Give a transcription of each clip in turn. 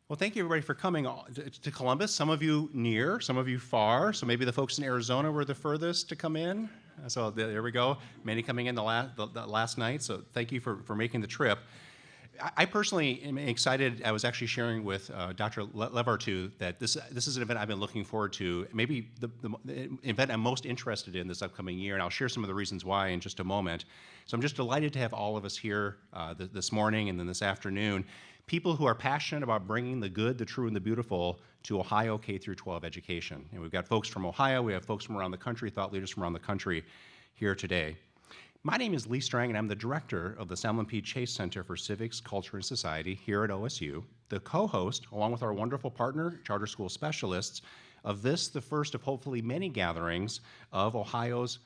Well, thank you everybody for coming to Columbus. Some of you near, some of you far. So maybe the folks in Arizona were the furthest to come in. So there we go. Many coming in the last night. So thank you for making the trip. I personally am excited. I was actually sharing with Dr. Levartu that this is an event I've been looking forward to, maybe the event I'm most interested in this upcoming year, and I'll share some of the reasons why in just a moment. So I'm just delighted to have all of us here this morning and then this afternoon, people who are passionate about bringing the good, the true, and the beautiful to Ohio K through 12 education. And we've got folks from Ohio, we have folks from around the country, thought leaders from around the country here today. My name is Lee Strang, and I'm the director of the Salmon P. Chase Center for Civics, Culture, and Society here at OSU, the co-host, along with our wonderful partner, Charter School Specialists, of this, the first of hopefully many gatherings of Ohio's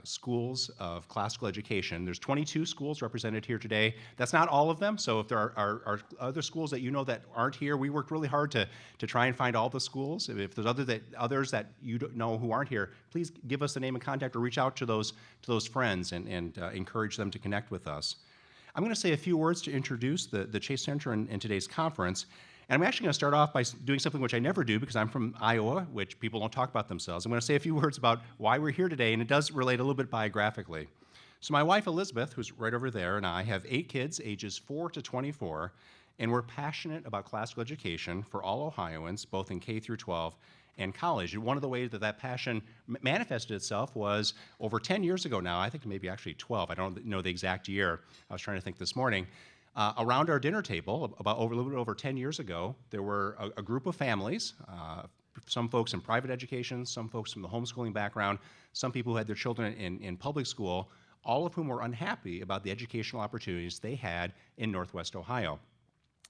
schools of classical education. There's 22 schools represented here today. That's not all of them, so if there are other schools that you know that aren't here, we worked really hard to try and find all the schools. If there's others that you don't know who aren't here, please give us the name and contact or reach out to those friends and encourage them to connect with us. I'm going to say a few words to introduce the Chase Center in today's conference. And I'm actually going to start off by doing something which I never do because I'm from Iowa, which people don't talk about themselves. I'm going to say a few words about why we're here today, and it does relate a little bit biographically. So my wife, Elizabeth, who's right over there, and I have 8 kids, ages 4 to 24, and we're passionate about classical education for all Ohioans, both in K through 12 and college. And one of the ways that passion manifested itself was over 10 years ago now, I think maybe actually 12, I don't know the exact year, I was trying to think this morning. Around our dinner table, a little bit over 10 years ago, there were a group of families, some folks in private education, some folks from the homeschooling background, some people who had their children in public school, all of whom were unhappy about the educational opportunities they had in Northwest Ohio.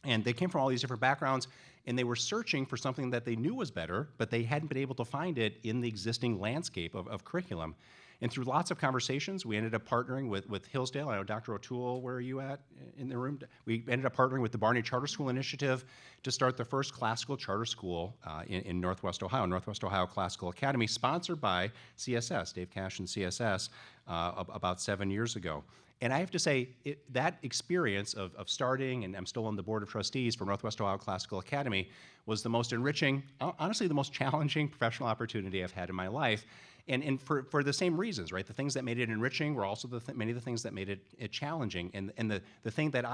And they came from all these different backgrounds, and they were searching for something that they knew was better, but they hadn't been able to find it in the existing landscape of curriculum. And through lots of conversations, we ended up partnering with Hillsdale. I know Dr. O'Toole, where are you at in the room? We ended up partnering with the Barney Charter School Initiative to start the first classical charter school in Northwest Ohio, Northwest Ohio Classical Academy, sponsored by CSS, Dave Cash and CSS, about 7 years ago. And I have to say, that experience of starting, and I'm still on the board of trustees for Northwest Ohio Classical Academy, was the most enriching, honestly the most challenging professional opportunity I've had in my life. And for the same reasons, right? The things that made it enriching were also many of the things that made it challenging. And the thing that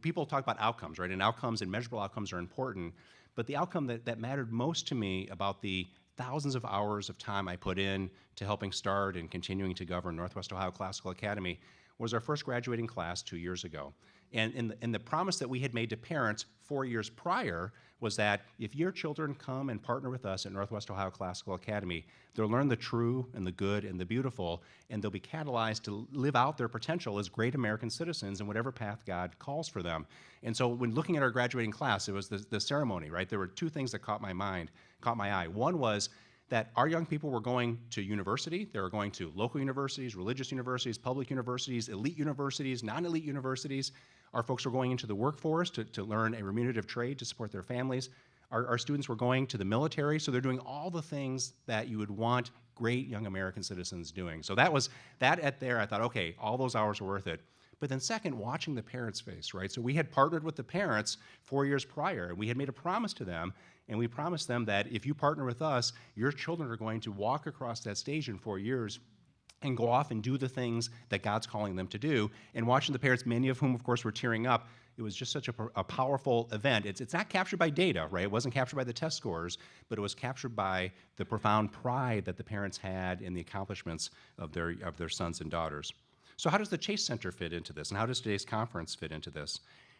people talk about outcomes, right? And outcomes and measurable outcomes are important. But the outcome that mattered most to me about the thousands of hours of time I put in to helping start and continuing to govern Northwest Ohio Classical Academy was our first graduating class 2 years ago. And the promise that we had made to parents 4 years prior was that if your children come and partner with us at Northwest Ohio Classical Academy, they'll learn the true and the good and the beautiful, and they'll be catalyzed to live out their potential as great American citizens in whatever path God calls for them. And so when looking at our graduating class, it was the ceremony, right? There were 2 things that caught my eye. One was that our young people were going to university. They were going to local universities, religious universities, public universities, elite universities, non-elite universities. Our folks were going into the workforce to learn a remunerative trade to support their families. Our students were going to the military, so they're doing all the things that you would want great young American citizens doing. So that I thought, okay, all those hours were worth it. But then second, watching the parents' face, right? So we had partnered with the parents 4 years prior, and we had made a promise to them, and we promised them that if you partner with us, your children are going to walk across that stage in 4 years and go off and do the things that God's calling them to do. And watching the parents, many of whom, of course, were tearing up, it was just such a powerful event. It's not captured by data, right? It wasn't captured by the test scores, but it was captured by the profound pride that the parents had in the accomplishments of their sons and daughters. So how does the Chase Center fit into this, and how does today's conference fit into this?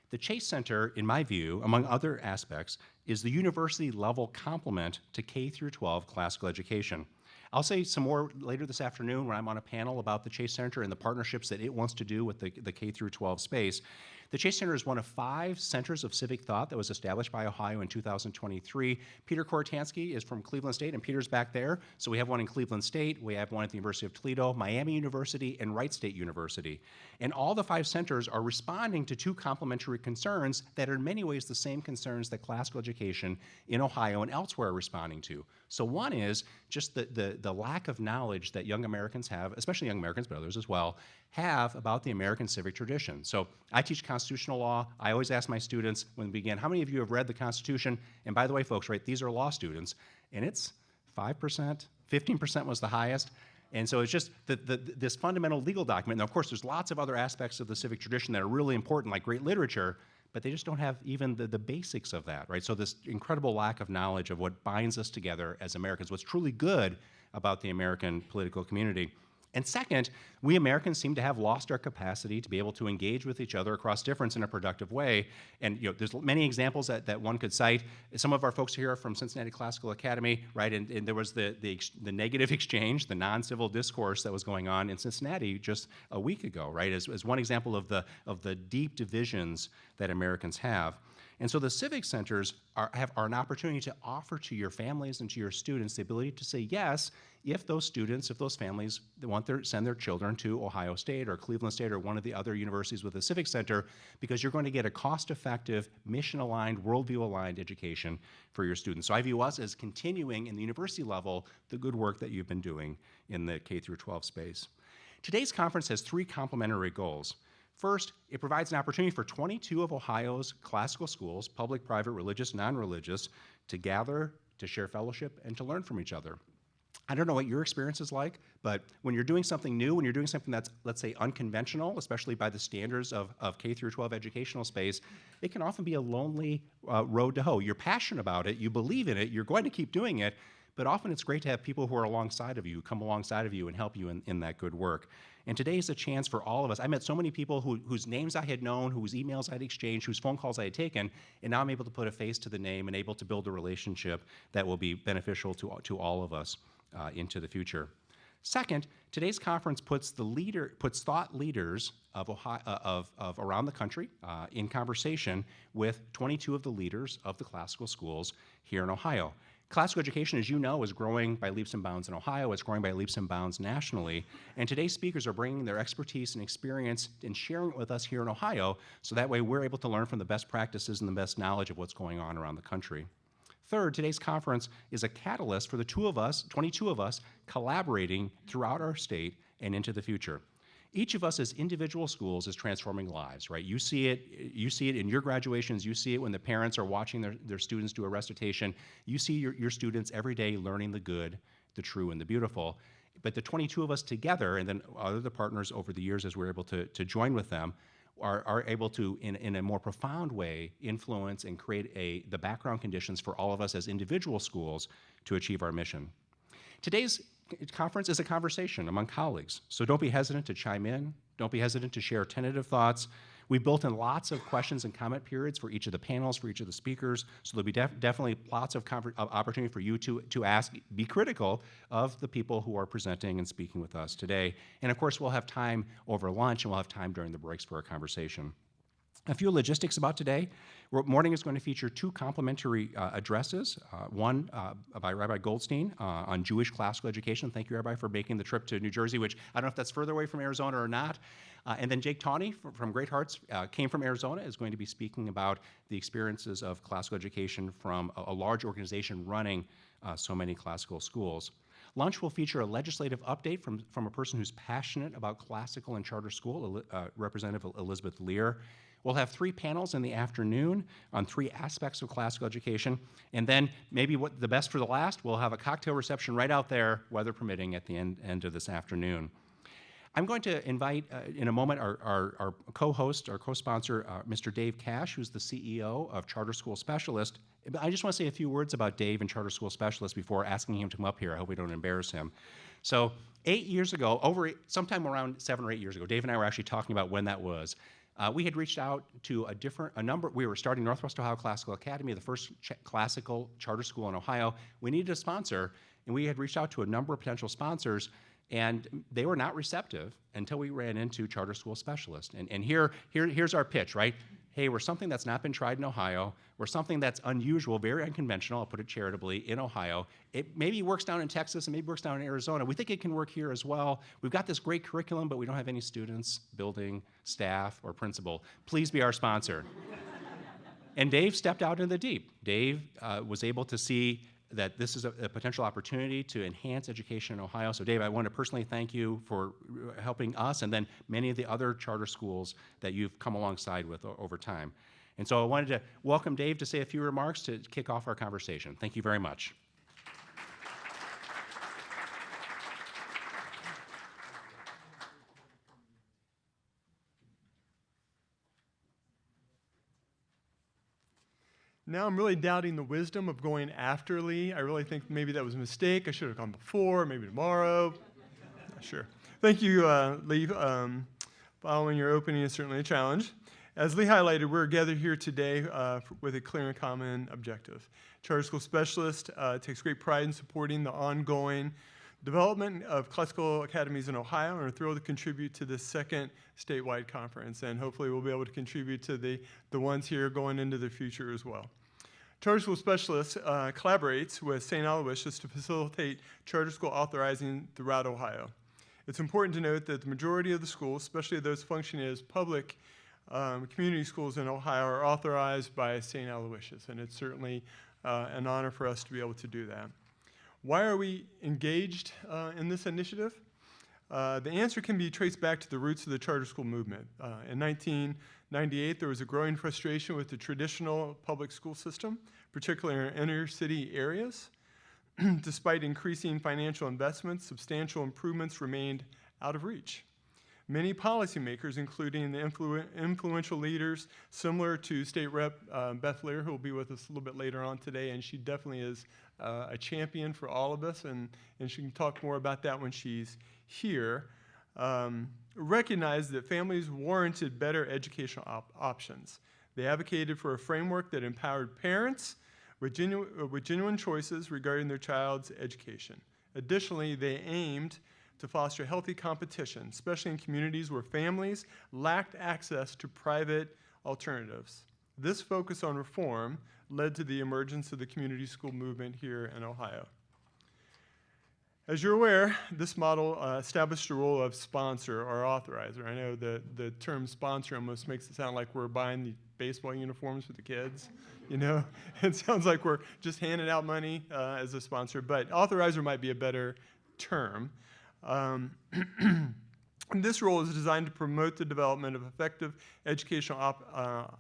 The Chase Center, in my view, among other aspects, is the university-level complement to K through 12 classical education. I'll say some more later this afternoon when I'm on a panel about the Chase Center and the partnerships that it wants to do with the K through 12 space. The Chase Center is one of 5 centers of civic thought that was established by Ohio in 2023. Peter Korotansky is from Cleveland State, and Peter's back there. So we have one in Cleveland State, we have one at the University of Toledo, Miami University, and Wright State University. And all the 5 centers are responding to 2 complementary concerns that are in many ways the same concerns that classical education in Ohio and elsewhere are responding to. So one is just the lack of knowledge that young Americans have, especially young Americans, but others as well, have about the American civic tradition. So I teach constitutional law. I always ask my students when we begin, how many of you have read the Constitution? And by the way, folks, right, these are law students, and it's 5%, 15% was the highest. And so it's just this fundamental legal document. Now, of course, there's lots of other aspects of the civic tradition that are really important, like great literature, but they just don't have even the basics of that, right? So this incredible lack of knowledge of what binds us together as Americans, what's truly good about the American political community. And second, we Americans seem to have lost our capacity to be able to engage with each other across difference in a productive way. And there's many examples that one could cite. Some of our folks here are from Cincinnati Classical Academy, right? And there was the negative exchange, the non-civil discourse that was going on in Cincinnati just a week ago, right? As one example of the deep divisions that Americans have. And so the civic centers are an opportunity to offer to your families and to your students the ability to say yes if those students, if those families want to send their children to Ohio State or Cleveland State or one of the other universities with a civic center, because you're going to get a cost-effective, mission-aligned, worldview-aligned education for your students. So I view us as continuing in the university level the good work that you've been doing in the K through 12 space. Today's conference has 3 complementary goals. First, it provides an opportunity for 22 of Ohio's classical schools, public, private, religious, non-religious, to gather, to share fellowship, and to learn from each other. I don't know what your experience is like, but when you're doing something new, when you're doing something that's, let's say, unconventional, especially by the standards of K through 12 educational space, it can often be a lonely road to hoe. You're passionate about it, you believe in it, you're going to keep doing it, but often it's great to have people who are alongside of you, come alongside of you and help you in that good work. And today is a chance for all of us. I met so many people whose names I had known, whose emails I'd exchanged, whose phone calls I had taken, and now I'm able to put a face to the name and able to build a relationship that will be beneficial to all of us into the future. Second, today's conference puts thought leaders of around the country in conversation with 22 of the leaders of the classical schools here in Ohio. Classical education, as you know, is growing by leaps and bounds in Ohio. It's growing by leaps and bounds nationally. And today's speakers are bringing their expertise and experience and sharing it with us here in Ohio, so that way we're able to learn from the best practices and the best knowledge of what's going on around the country. Third, today's conference is a catalyst for the 22 of us, collaborating throughout our state and into the future. Each of us as individual schools is transforming lives, right? You see it in your graduations, you see it when the parents are watching their students do a recitation. You see your students every day learning the good, the true, and the beautiful. But the 22 of us together, and then other partners over the years as we're able to join with them, are able to, in a more profound way, influence and create the background conditions for all of us as individual schools to achieve our mission. Today's conference is a conversation among colleagues, so don't be hesitant to chime in. Don't be hesitant to share tentative thoughts. We've built in lots of questions and comment periods for each of the panels, for each of the speakers, so there'll be definitely lots of opportunity for you to ask, be critical of the people who are presenting and speaking with us today. And of course, we'll have time over lunch and we'll have time during the breaks for a conversation. A few logistics about today. Morning is going to feature 2 complimentary addresses, one by Rabbi Goldstein on Jewish classical education. Thank you, Rabbi, for making the trip to New Jersey, which I don't know if that's further away from Arizona or not. And then Jake Tawney from Great Hearts came from Arizona, is going to be speaking about the experiences of classical education from a large organization running so many classical schools. Lunch will feature a legislative update from a person who's passionate about classical and charter school, Representative Elizabeth Lear. We'll have 3 panels in the afternoon on 3 aspects of classical education. And then maybe the best for the last, we'll have a cocktail reception right out there, weather permitting, at the end of this afternoon. I'm going to invite in a moment our co-host, our co-sponsor, Mr. Dave Cash, who's the CEO of Charter School Specialist. I just want to say a few words about Dave and Charter School Specialist before asking him to come up here. I hope we don't embarrass him. So 8 years ago, sometime around 7 or 8 years ago, Dave and I were actually talking about when that was. We had reached out to we were starting Northwest Ohio Classical Academy, the first classical charter school in Ohio. We needed a sponsor, and we had reached out to a number of potential sponsors, and they were not receptive until we ran into Charter School Specialist. And here's our pitch, right? Hey, we're something that's not been tried in Ohio. We're something that's unusual, very unconventional, I'll put it charitably, in Ohio. It maybe works down in Texas and maybe works down in Arizona. We think it can work here as well. We've got this great curriculum, but we don't have any students, building, staff, or principal. Please be our sponsor. And Dave stepped out in the deep. Dave was able to see that this is a potential opportunity to enhance education in Ohio. So Dave, I want to personally thank you for helping us and then many of the other charter schools that you've come alongside with over time. And so I wanted to welcome Dave to say a few remarks to kick off our conversation. Thank you very much. Now I'm really doubting the wisdom of going after Lee. I really think maybe that was a mistake. I should have gone before, maybe tomorrow. Not sure. Thank you, Lee. Following your opening is certainly a challenge. As Lee highlighted, we're gathered here today with a clear and common objective. Charter School Specialist takes great pride in supporting the ongoing development of classical academies in Ohio, and are thrilled to contribute to this second statewide conference, and hopefully we'll be able to contribute to the ones here going into the future as well. Charter School Specialists collaborates with St. Aloysius to facilitate charter school authorizing throughout Ohio. It's important to note that the majority of the schools, especially those functioning as public community schools in Ohio, are authorized by St. Aloysius, and it's certainly an honor for us to be able to do that. Why are we engaged in this initiative? The answer can be traced back to the roots of the charter school movement. In 1998, there was a growing frustration with the traditional public school system, particularly in inner city areas. Despite increasing financial investments, substantial improvements remained out of reach. Many policymakers, including the influential leaders similar to State Rep. Beth Lear, who will be with us a little bit later on today, and she definitely is a champion for all of us, and she can talk more about that when she's here, recognized that families warranted better educational options. They advocated for a framework that empowered parents with genuine choices regarding their child's education. Additionally, they aimed to foster healthy competition, especially in communities where families lacked access to private alternatives. This focus on reform led to the emergence of the community school movement here in Ohio. As you're aware, this model established the role of sponsor or authorizer. I know the term sponsor almost makes it sound like we're buying the baseball uniforms for the kids. You know, it sounds like we're just handing out money as a sponsor, but authorizer might be a better term. This role is designed to promote the development of effective educational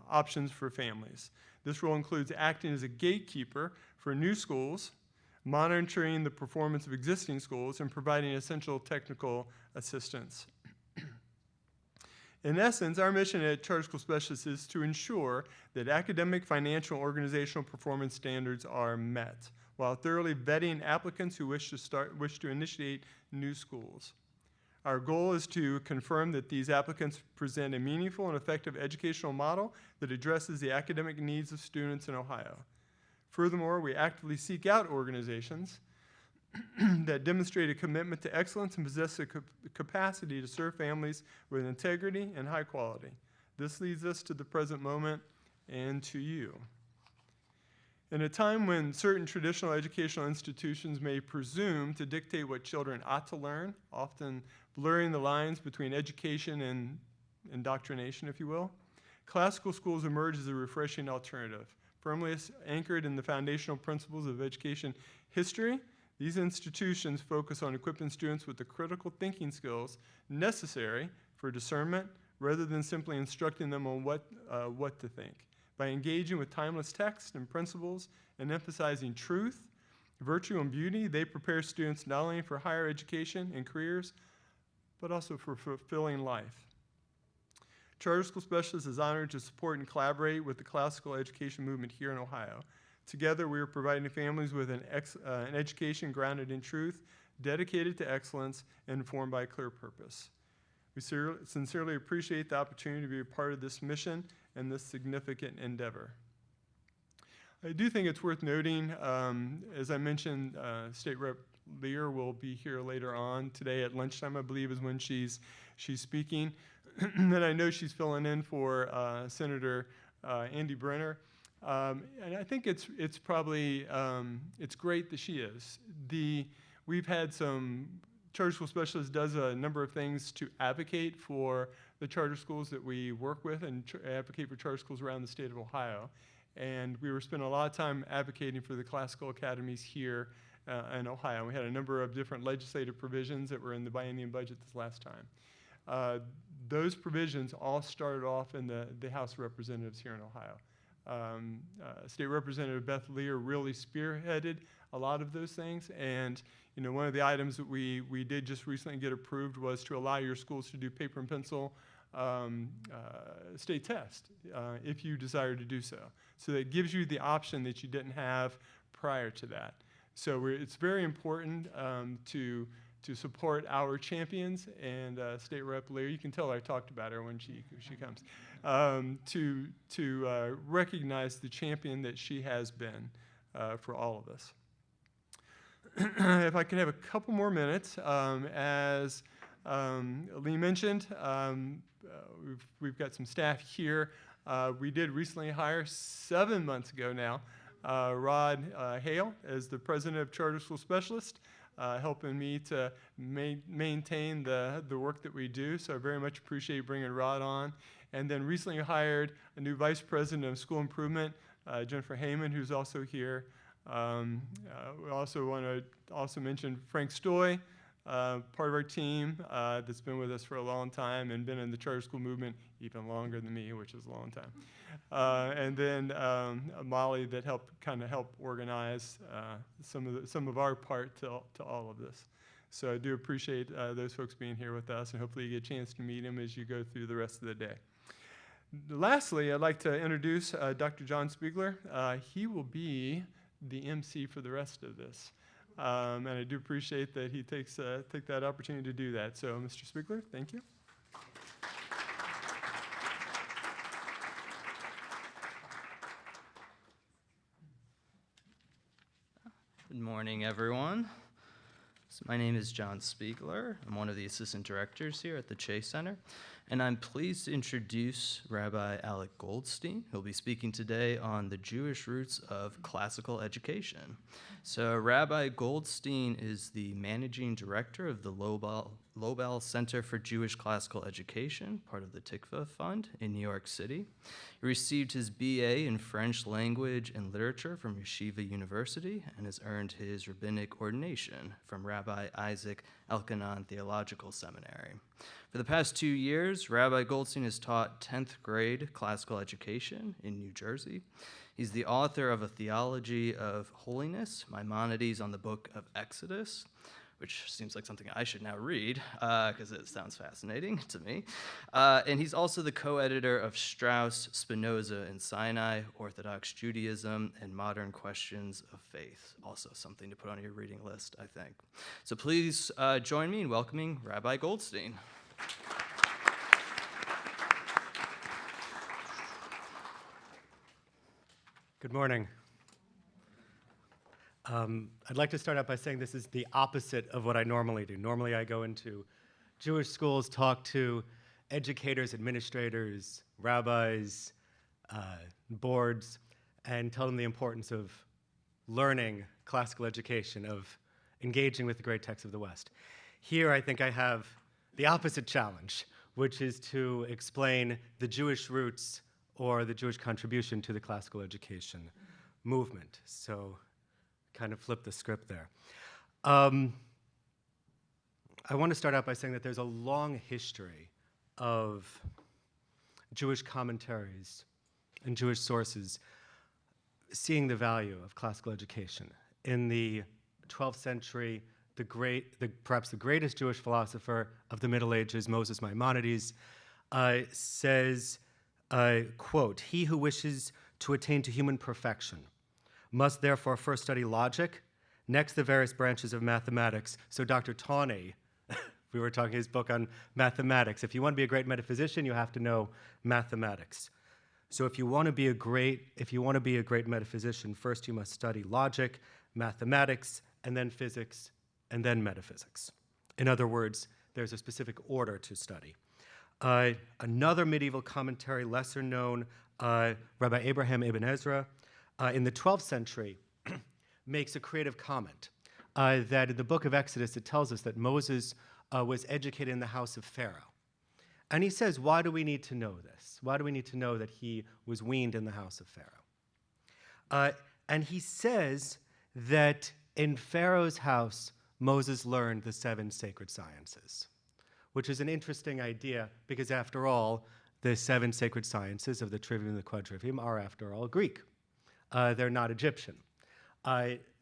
options for families. This role includes acting as a gatekeeper for new schools, monitoring the performance of existing schools, and providing essential technical assistance. In essence, our mission at Charter School Specialists is to ensure that academic, financial, and organizational performance standards are met, while thoroughly vetting applicants who wish to initiate new schools. Our goal is to confirm that these applicants present a meaningful and effective educational model that addresses the academic needs of students in Ohio. Furthermore, we actively seek out organizations that demonstrate a commitment to excellence and possess the capacity to serve families with integrity and high quality. This leads us to the present moment and to you. In a time when certain traditional educational institutions may presume to dictate what children ought to learn, often blurring the lines between education and indoctrination, if you will, classical schools emerge as a refreshing alternative. Firmly anchored in the foundational principles of education history, these institutions focus on equipping students with the critical thinking skills necessary for discernment rather than simply instructing them on what to think. By engaging with timeless texts and principles and emphasizing truth, virtue, and beauty, they prepare students not only for higher education and careers, but also for fulfilling life. Charter School Specialists is honored to support and collaborate with the classical education movement here in Ohio. Together, we are providing families with an education grounded in truth, dedicated to excellence, and informed by a clear purpose. We sincerely appreciate the opportunity to be a part of this mission and this significant endeavor. I do think it's worth noting, as I mentioned, State Rep. Lear will be here later on today at lunchtime, I believe, is when she's speaking. And I know she's filling in for Senator Andy Brenner. And I think it's probably, it's great that she is. We've had some, Charter School Specialists does a number of things to advocate for the charter schools that we work with and advocate for charter schools around the state of Ohio. And we were spending a lot of time advocating for the classical academies here in Ohio. We had a number of different legislative provisions that were in the biennium budget this last time. Those provisions all started off in the House of Representatives here in Ohio. State Representative Beth Lear really spearheaded a lot of those things, and one of the items that we did just recently get approved was to allow your schools to do paper and pencil state test if you desire to do so. So that gives you the option that you didn't have prior to that. So it's very important to support our champions, and State Rep Lear, you can tell I talked about her when she comes, to recognize the champion that she has been for all of us. If I could have a couple more minutes, as Lee mentioned, we've got some staff here. We did recently hire 7 months ago now Rod Hale as the president of Charter School Specialists, helping me to maintain the work that we do. So I very much appreciate bringing Rod on. And then recently hired a new vice president of school improvement, Jennifer Heyman, who's also here. We also want to mention Frank Stoy, part of our team that's been with us for a long time and been in the charter school movement even longer than me, which is a long time. And then Molly that helped organize some of our part to all of this. So I do appreciate those folks being here with us, and hopefully you get a chance to meet them as you go through the rest of the day. Lastly, I'd like to introduce Dr. John Spiegler. He will be the MC for the rest of this. And I do appreciate that he take that opportunity to do that. So, Mr. Spiegler, thank you. Good morning, everyone. So my name is John Spiegler. I'm one of the assistant directors here at the Chase Center, and I'm pleased to introduce Rabbi Alec Goldstein, who'll be speaking today on the Jewish roots of classical education. So Rabbi Goldstein is the managing director of the Lobel Center for Jewish Classical Education, part of the Tikva Fund in New York City. He received his BA in French language and literature from Yeshiva University and has earned his rabbinic ordination from Rabbi Isaac Elkanan Theological Seminary. For the past 2 years, Rabbi Goldstein has taught 10th grade classical education in New Jersey. He's the author of A Theology of Holiness, Maimonides on the Book of Exodus, which seems like something I should now read because it sounds fascinating to me. And he's also the co-editor of Strauss, Spinoza, and Sinai, Orthodox Judaism, and Modern Questions of Faith. Also something to put on your reading list, I think. So please join me in welcoming Rabbi Goldstein. Good morning. I'd like to start out by saying this is the opposite of what I normally do. Normally I go into Jewish schools, talk to educators, administrators, rabbis, boards, and tell them the importance of learning classical education, of engaging with the great texts of the West. Here I think I have the opposite challenge, which is to explain the Jewish roots or the Jewish contribution to the classical education movement. So kind of flip the script there. I want to start out by saying that there's a long history of Jewish commentaries and Jewish sources seeing the value of classical education. In the 12th century, perhaps the greatest Jewish philosopher of the Middle Ages, Moses Maimonides, says, quote, "He who wishes to attain to human perfection must therefore first study logic, next the various branches of mathematics." So Dr. Tawney, we were talking his book on mathematics. If you want to be a great metaphysician, you have to know mathematics. So if you want to be a great metaphysician, first you must study logic, mathematics, and then physics, and then metaphysics. In other words, there's a specific order to study. Another medieval commentary, lesser known, Rabbi Abraham Ibn Ezra, in the 12th century, makes a creative comment that in the book of Exodus, it tells us that Moses was educated in the house of Pharaoh. And he says, why do we need to know this? Why do we need to know that he was weaned in the house of Pharaoh? And he says that in Pharaoh's house, Moses learned the 7 sacred sciences, which is an interesting idea because, after all, the 7 sacred sciences of the Trivium and the Quadrivium are, after all, Greek. They're not Egyptian.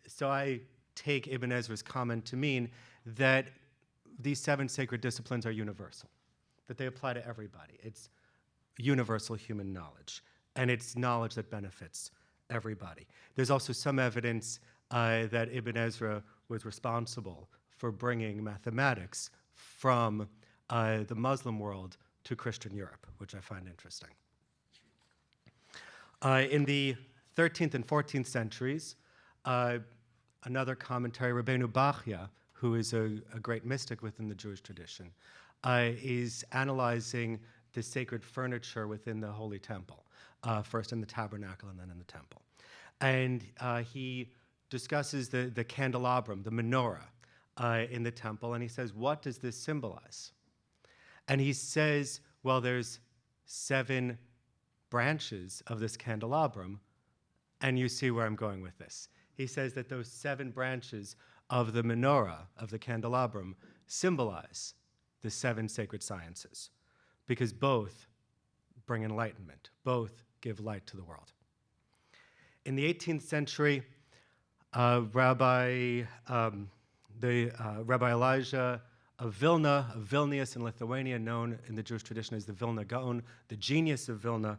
So I take Ibn Ezra's comment to mean that these 7 sacred disciplines are universal, that they apply to everybody. It's universal human knowledge, and it's knowledge that benefits everybody. There's also some evidence that Ibn Ezra was responsible for bringing mathematics from the Muslim world to Christian Europe, which I find interesting. In the 13th and 14th centuries, another commentary, Rabbeinu Bachya, who is a great mystic within the Jewish tradition, is analyzing the sacred furniture within the Holy Temple, first in the tabernacle and then in the temple. And he discusses the candelabrum, the menorah in the temple, and he says, what does this symbolize? And he says, well, there's 7 branches of this candelabrum, and you see where I'm going with this. He says that those 7 branches of the menorah, of the candelabrum, symbolize the 7 sacred sciences, because both bring enlightenment, both give light to the world. In the 18th century, Rabbi Elijah of Vilna, of Vilnius in Lithuania, known in the Jewish tradition as the Vilna Gaon, the genius of Vilna,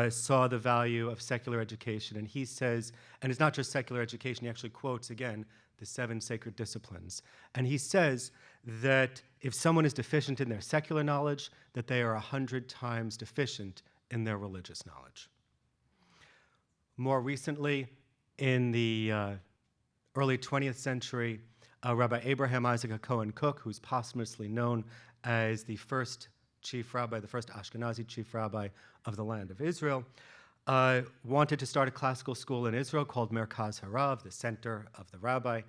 saw the value of secular education. And he says, and it's not just secular education, he actually quotes again the 7 sacred disciplines. And he says that if someone is deficient in their secular knowledge, that they are 100 times deficient in their religious knowledge. More recently, in the early 20th century, Rabbi Abraham Isaac Cohen Cook, who's posthumously known as the first chief rabbi, the first Ashkenazi chief rabbi of the land of Israel, wanted to start a classical school in Israel called Merkaz Harav, the center of the rabbi.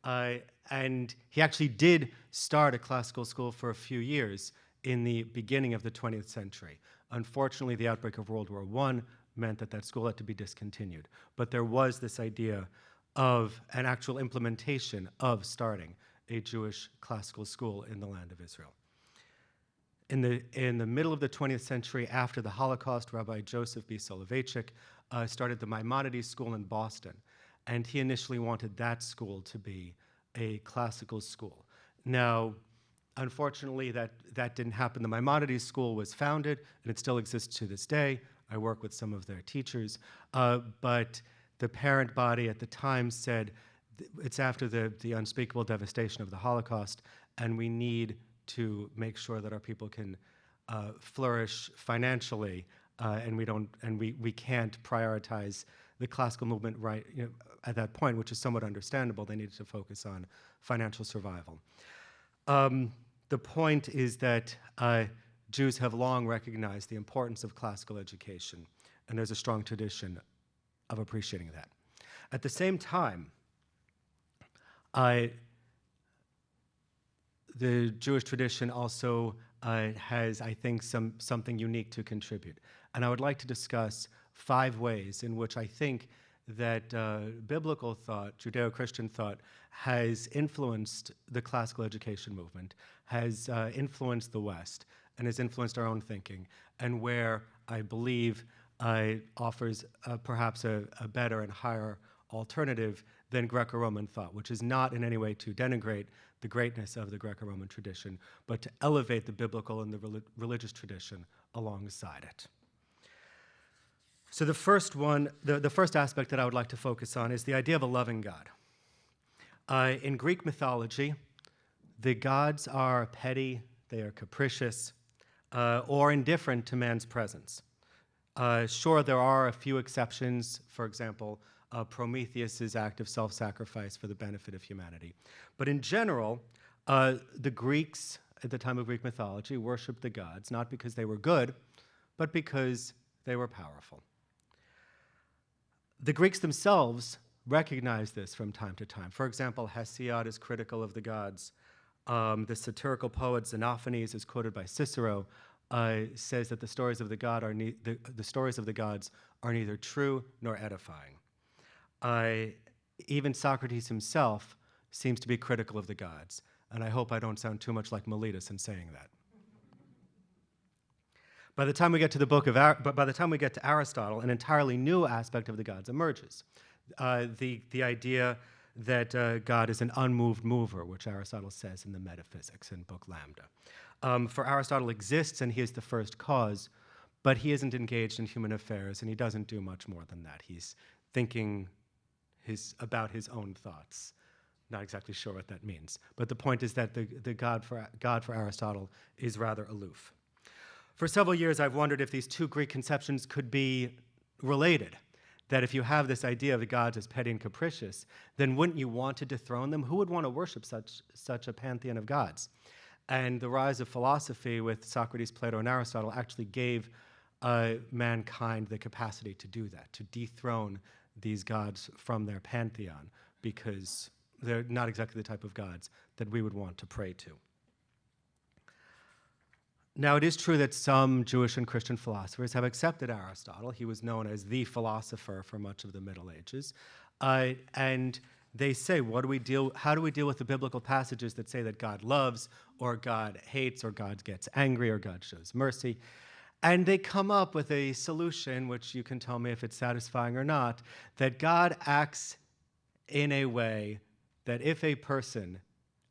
And he actually did start a classical school for a few years in the beginning of the 20th century. Unfortunately, the outbreak of World War I meant that that school had to be discontinued. But there was this idea of an actual implementation of starting a Jewish classical school in the land of Israel. In the middle of the 20th century, after the Holocaust, Rabbi Joseph B. Soloveitchik started the Maimonides School in Boston, and he initially wanted that school to be a classical school. Now, unfortunately, that didn't happen. The Maimonides School was founded, and it still exists to this day. I work with some of their teachers, but the parent body at the time said, it's after the unspeakable devastation of the Holocaust, and we need to make sure that our people can flourish financially, and we can't prioritize the classical movement right at that point, which is somewhat understandable. They needed to focus on financial survival. The point is that Jews have long recognized the importance of classical education, and there's a strong tradition of appreciating that. At the same time, the Jewish tradition also has, I think, something unique to contribute. And I would like to discuss 5 ways in which I think that biblical thought, Judeo-Christian thought, has influenced the classical education movement, has influenced the West, and has influenced our own thinking, and where I believe offers perhaps a better and higher alternative than Greco-Roman thought, which is not in any way to denigrate the greatness of the Greco-Roman tradition, but to elevate the biblical and the religious tradition alongside it. So the first one, the first aspect that I would like to focus on is the idea of a loving God. In Greek mythology, the gods are petty, they are capricious, or indifferent to man's presence. Sure, there are a few exceptions, for example, Prometheus's act of self-sacrifice for the benefit of humanity. But in general, the Greeks at the time of Greek mythology worshipped the gods, not because they were good, but because they were powerful. The Greeks themselves recognized this from time to time. For example, Hesiod is critical of the gods. The satirical poet Xenophanes, is quoted by Cicero, says that the stories of the gods are neither true nor edifying. Even Socrates himself seems to be critical of the gods, and I hope I don't sound too much like Meletus in saying that. By the time we get to by the time we get to Aristotle, an entirely new aspect of the gods emerges. The idea that God is an unmoved mover, which Aristotle says in the Metaphysics in Book Lambda. For Aristotle exists and he is the first cause, but he isn't engaged in human affairs and he doesn't do much more than that. He's thinking about his own thoughts. Not exactly sure what that means. But the point is that the God for Aristotle is rather aloof. For several years, I've wondered if these two Greek conceptions could be related. That if you have this idea of the gods as petty and capricious, then wouldn't you want to dethrone them? Who would want to worship such a pantheon of gods? And the rise of philosophy with Socrates, Plato, and Aristotle actually gave mankind the capacity to do that, to dethrone these gods from their pantheon, because they're not exactly the type of gods that we would want to pray to. Now, it is true that some Jewish and Christian philosophers have accepted Aristotle. He was known as the philosopher for much of the Middle Ages. And they say, how do we deal with the biblical passages that say that God loves, or God hates, or God gets angry, or God shows mercy? And they come up with a solution, which you can tell me if it's satisfying or not, that God acts in a way that if a person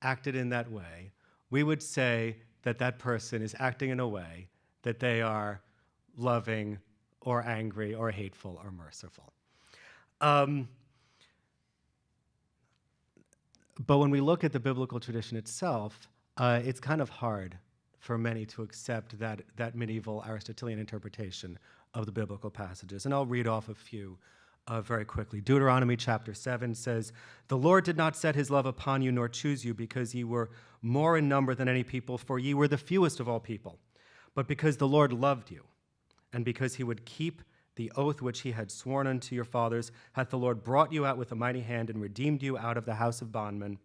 acted in that way, we would say that that person is acting in a way that they are loving or angry or hateful or merciful. But when we look at the biblical tradition itself, it's kind of hard for many to accept that medieval Aristotelian interpretation of the biblical passages. And I'll read off a few very quickly. Deuteronomy chapter 7 says, "The Lord did not set his love upon you nor choose you because ye were more in number than any people, for ye were the fewest of all people, but because the Lord loved you, and because he would keep the oath which he had sworn unto your fathers, hath the Lord brought you out with a mighty hand and redeemed you out of the house of bondmen,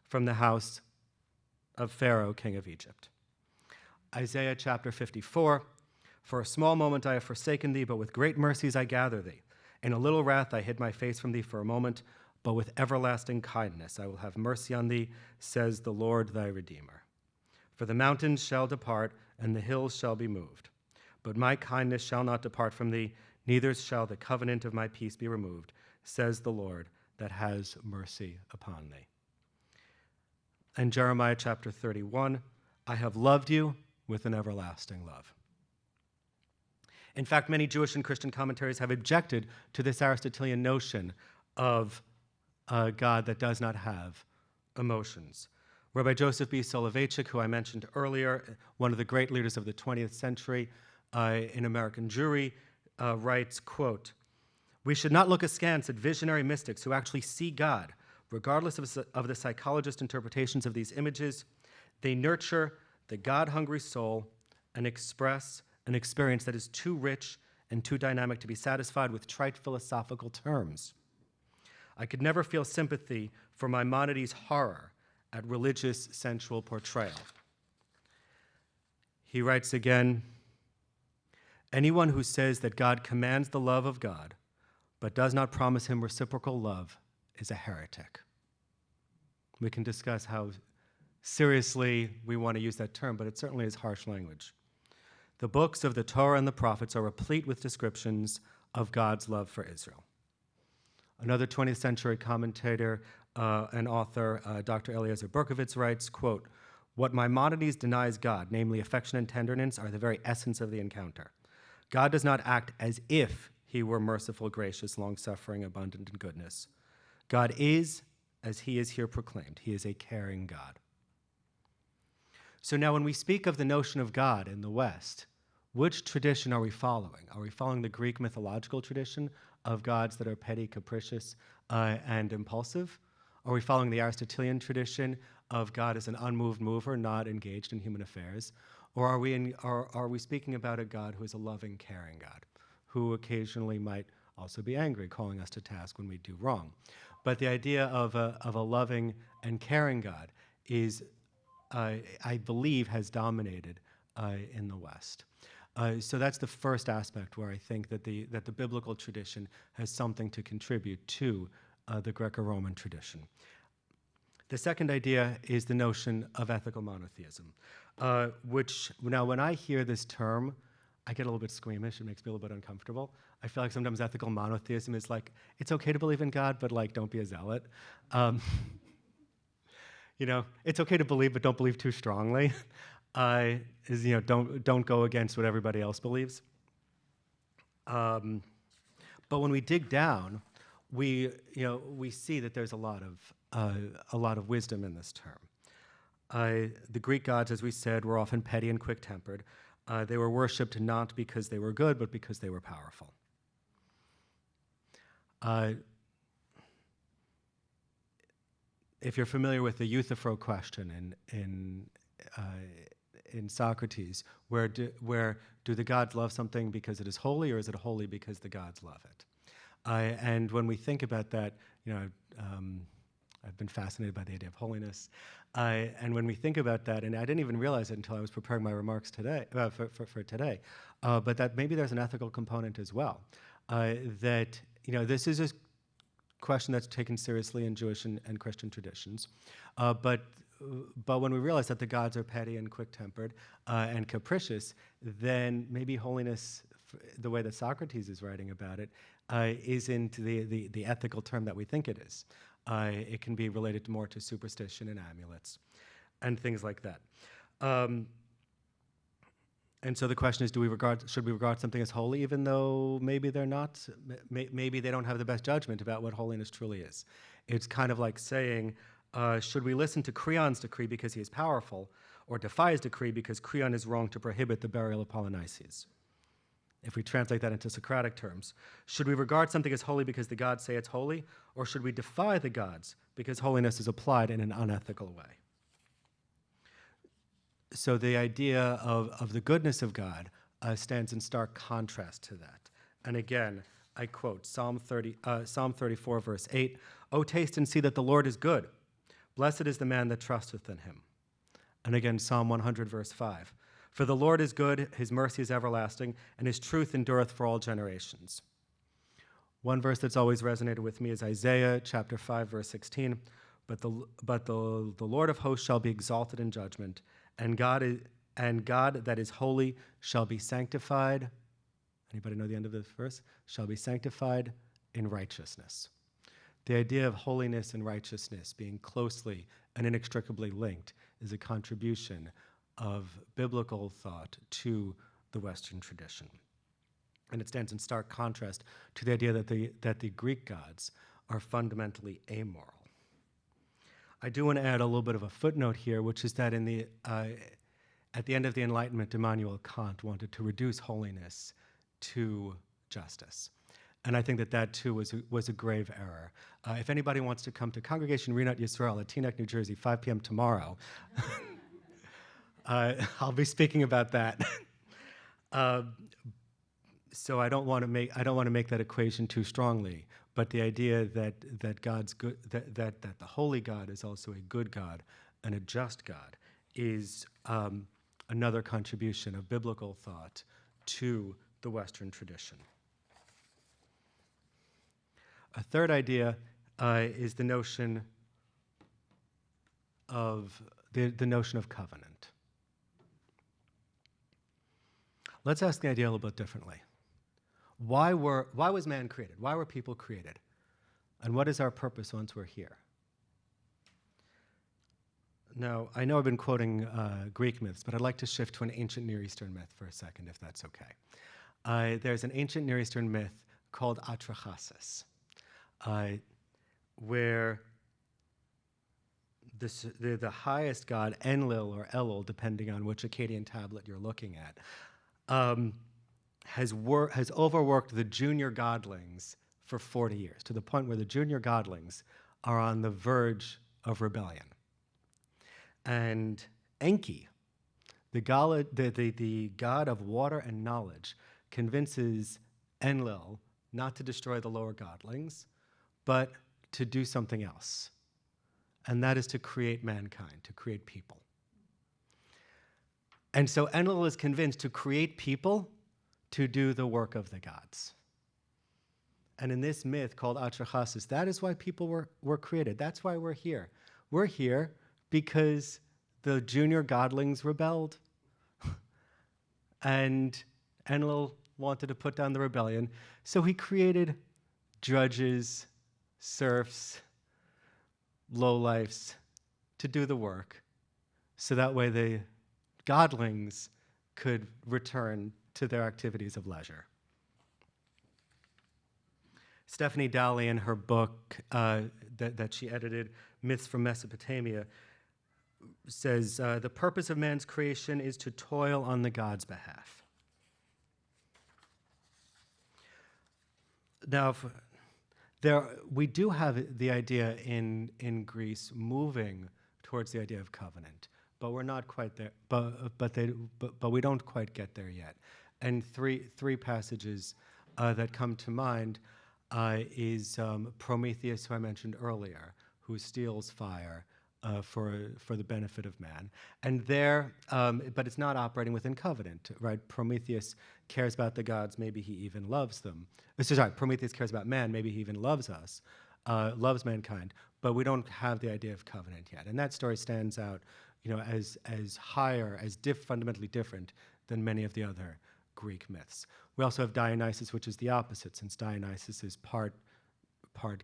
from the house of Pharaoh, king of Egypt." Isaiah chapter 54, "For a small moment I have forsaken thee, but with great mercies I gather thee. In a little wrath I hid my face from thee for a moment, but with everlasting kindness I will have mercy on thee, says the Lord thy Redeemer. For the mountains shall depart, and the hills shall be moved. But my kindness shall not depart from thee, neither shall the covenant of my peace be removed, says the Lord that has mercy upon thee." And Jeremiah chapter 31, "I have loved you with an everlasting love." In fact, many Jewish and Christian commentaries have objected to this Aristotelian notion of a God that does not have emotions. Rabbi Joseph B. Soloveitchik, who I mentioned earlier, one of the great leaders of the 20th century in American Jewry, writes, quote, "We should not look askance at visionary mystics who actually see God. Regardless of the psychologist interpretations of these images, they nurture the God-hungry soul and express an experience that is too rich and too dynamic to be satisfied with trite philosophical terms. I could never feel sympathy for Maimonides' horror at religious sensual portrayal." He writes again, "Anyone who says that God commands the love of God but does not promise him reciprocal love is a heretic." We can discuss how seriously we want to use that term, but it certainly is harsh language. "The books of the Torah and the prophets are replete with descriptions of God's love for Israel." Another 20th century commentator and author, Dr. Eliezer Berkovitz, writes, quote, "What Maimonides denies God, namely affection and tenderness, are the very essence of the encounter. God does not act as if he were merciful, gracious, long-suffering, abundant in goodness. God is, as he is here proclaimed, he is a caring God." So now when we speak of the notion of God in the West, which tradition are we following? Are we following the Greek mythological tradition of gods that are petty, capricious, and impulsive? Are we following the Aristotelian tradition of God as an unmoved mover, not engaged in human affairs? Or are we speaking about a God who is a loving, caring God, who occasionally might also be angry, calling us to task when we do wrong? But the idea of a loving and caring God is, I believe, has dominated in the West. So that's the first aspect where I think that the biblical tradition has something to contribute to the Greco-Roman tradition. The second idea is the notion of ethical monotheism, which now when I hear this term, I get a little bit squeamish. It makes me a little bit uncomfortable. I feel like sometimes ethical monotheism is like, it's okay to believe in God, but like, don't be a zealot. It's okay to believe, but don't believe too strongly. Don't go against what everybody else believes. But when we dig down, we see that there's a lot of wisdom in this term. The Greek gods, as we said, were often petty and quick-tempered. They were worshipped not because they were good, but because they were powerful. If you're familiar with the Euthyphro question in Socrates, where do the gods love something because it is holy, or is it holy because the gods love it? And when we think about that, I've been fascinated by the idea of holiness. And when we think about that, and I didn't even realize it until I was preparing my remarks today for today, but that maybe there's an ethical component as well. That this is a question that's taken seriously in Jewish and Christian traditions, but when we realize that the gods are petty and quick-tempered and capricious, then maybe holiness, the way that Socrates is writing about it, isn't the ethical term that we think it is. It can be related more to superstition and amulets and things like that. And so the question is, should we regard something as holy even though maybe they're not, maybe they don't have the best judgment about what holiness truly is? It's kind of like saying, should we listen to Creon's decree because he is powerful, or defy his decree because Creon is wrong to prohibit the burial of Polynices? If we translate that into Socratic terms, should we regard something as holy because the gods say it's holy, or should we defy the gods because holiness is applied in an unethical way? So the idea of the goodness of God stands in stark contrast to that. And again, I quote Psalm 34, verse 8, "O taste and see that the Lord is good. Blessed is the man that trusteth in him." And again, Psalm 100, verse 5, "For the Lord is good, his mercy is everlasting, and his truth endureth for all generations." One verse that's always resonated with me is Isaiah chapter 5, verse 16, But the Lord of hosts shall be exalted in judgment, and God that is holy shall be sanctified. Anybody know the end of this verse? Shall be sanctified in righteousness. The idea of holiness and righteousness being closely and inextricably linked is a contribution of biblical thought to the Western tradition. And it stands in stark contrast to the idea that the Greek gods are fundamentally amoral. I do want to add a little bit of a footnote here, which is that at the end of the Enlightenment, Immanuel Kant wanted to reduce holiness to justice. And I think that too was a grave error. If anybody wants to come to Congregation Rinat Yisrael at Teaneck, New Jersey, 5 p.m. tomorrow, I'll be speaking about that. So I don't want to make that equation too strongly. But the idea that God's good, that the holy God is also a good God and a just God is another contribution of biblical thought to the Western tradition. A third idea is the notion of the notion of covenant. Let's ask the idea a little bit differently. Why was man created? Why were people created? And what is our purpose once we're here? Now, I know I've been quoting Greek myths, but I'd like to shift to an ancient Near Eastern myth for a second, if that's okay. There's an ancient Near Eastern myth called Atrahasis, where the highest god, Enlil or Elul, depending on which Akkadian tablet you're looking at, has overworked the junior godlings for 40 years, to the point where the junior godlings are on the verge of rebellion. And Enki, the god of water and knowledge, convinces Enlil not to destroy the lower godlings, but to do something else. And that is to create mankind, to create people. And so Enlil is convinced to create people to do the work of the gods. And in this myth called Atrahasis, that is why people were created. That's why we're here. We're here because the junior godlings rebelled. And Enlil wanted to put down the rebellion, so he created drudges, serfs, lowlifes to do the work, so that way the godlings could return to their activities of leisure. Stephanie Dalley, in her book that she edited, Myths from Mesopotamia, says, the purpose of man's creation is to toil on the gods' behalf. Now, we do have the idea in Greece moving towards the idea of covenant, but we're not quite there. But we don't quite get there yet. And three passages that come to mind is Prometheus, who I mentioned earlier, who steals fire for the benefit of man. And there, but it's not operating within covenant, right? Prometheus cares about the gods, maybe he even loves them. Sorry, Prometheus cares about man, maybe he even loves us, loves mankind, but we don't have the idea of covenant yet. And that story stands out, as higher, as fundamentally different than many of the other Greek myths. We also have Dionysus, which is the opposite, since Dionysus is part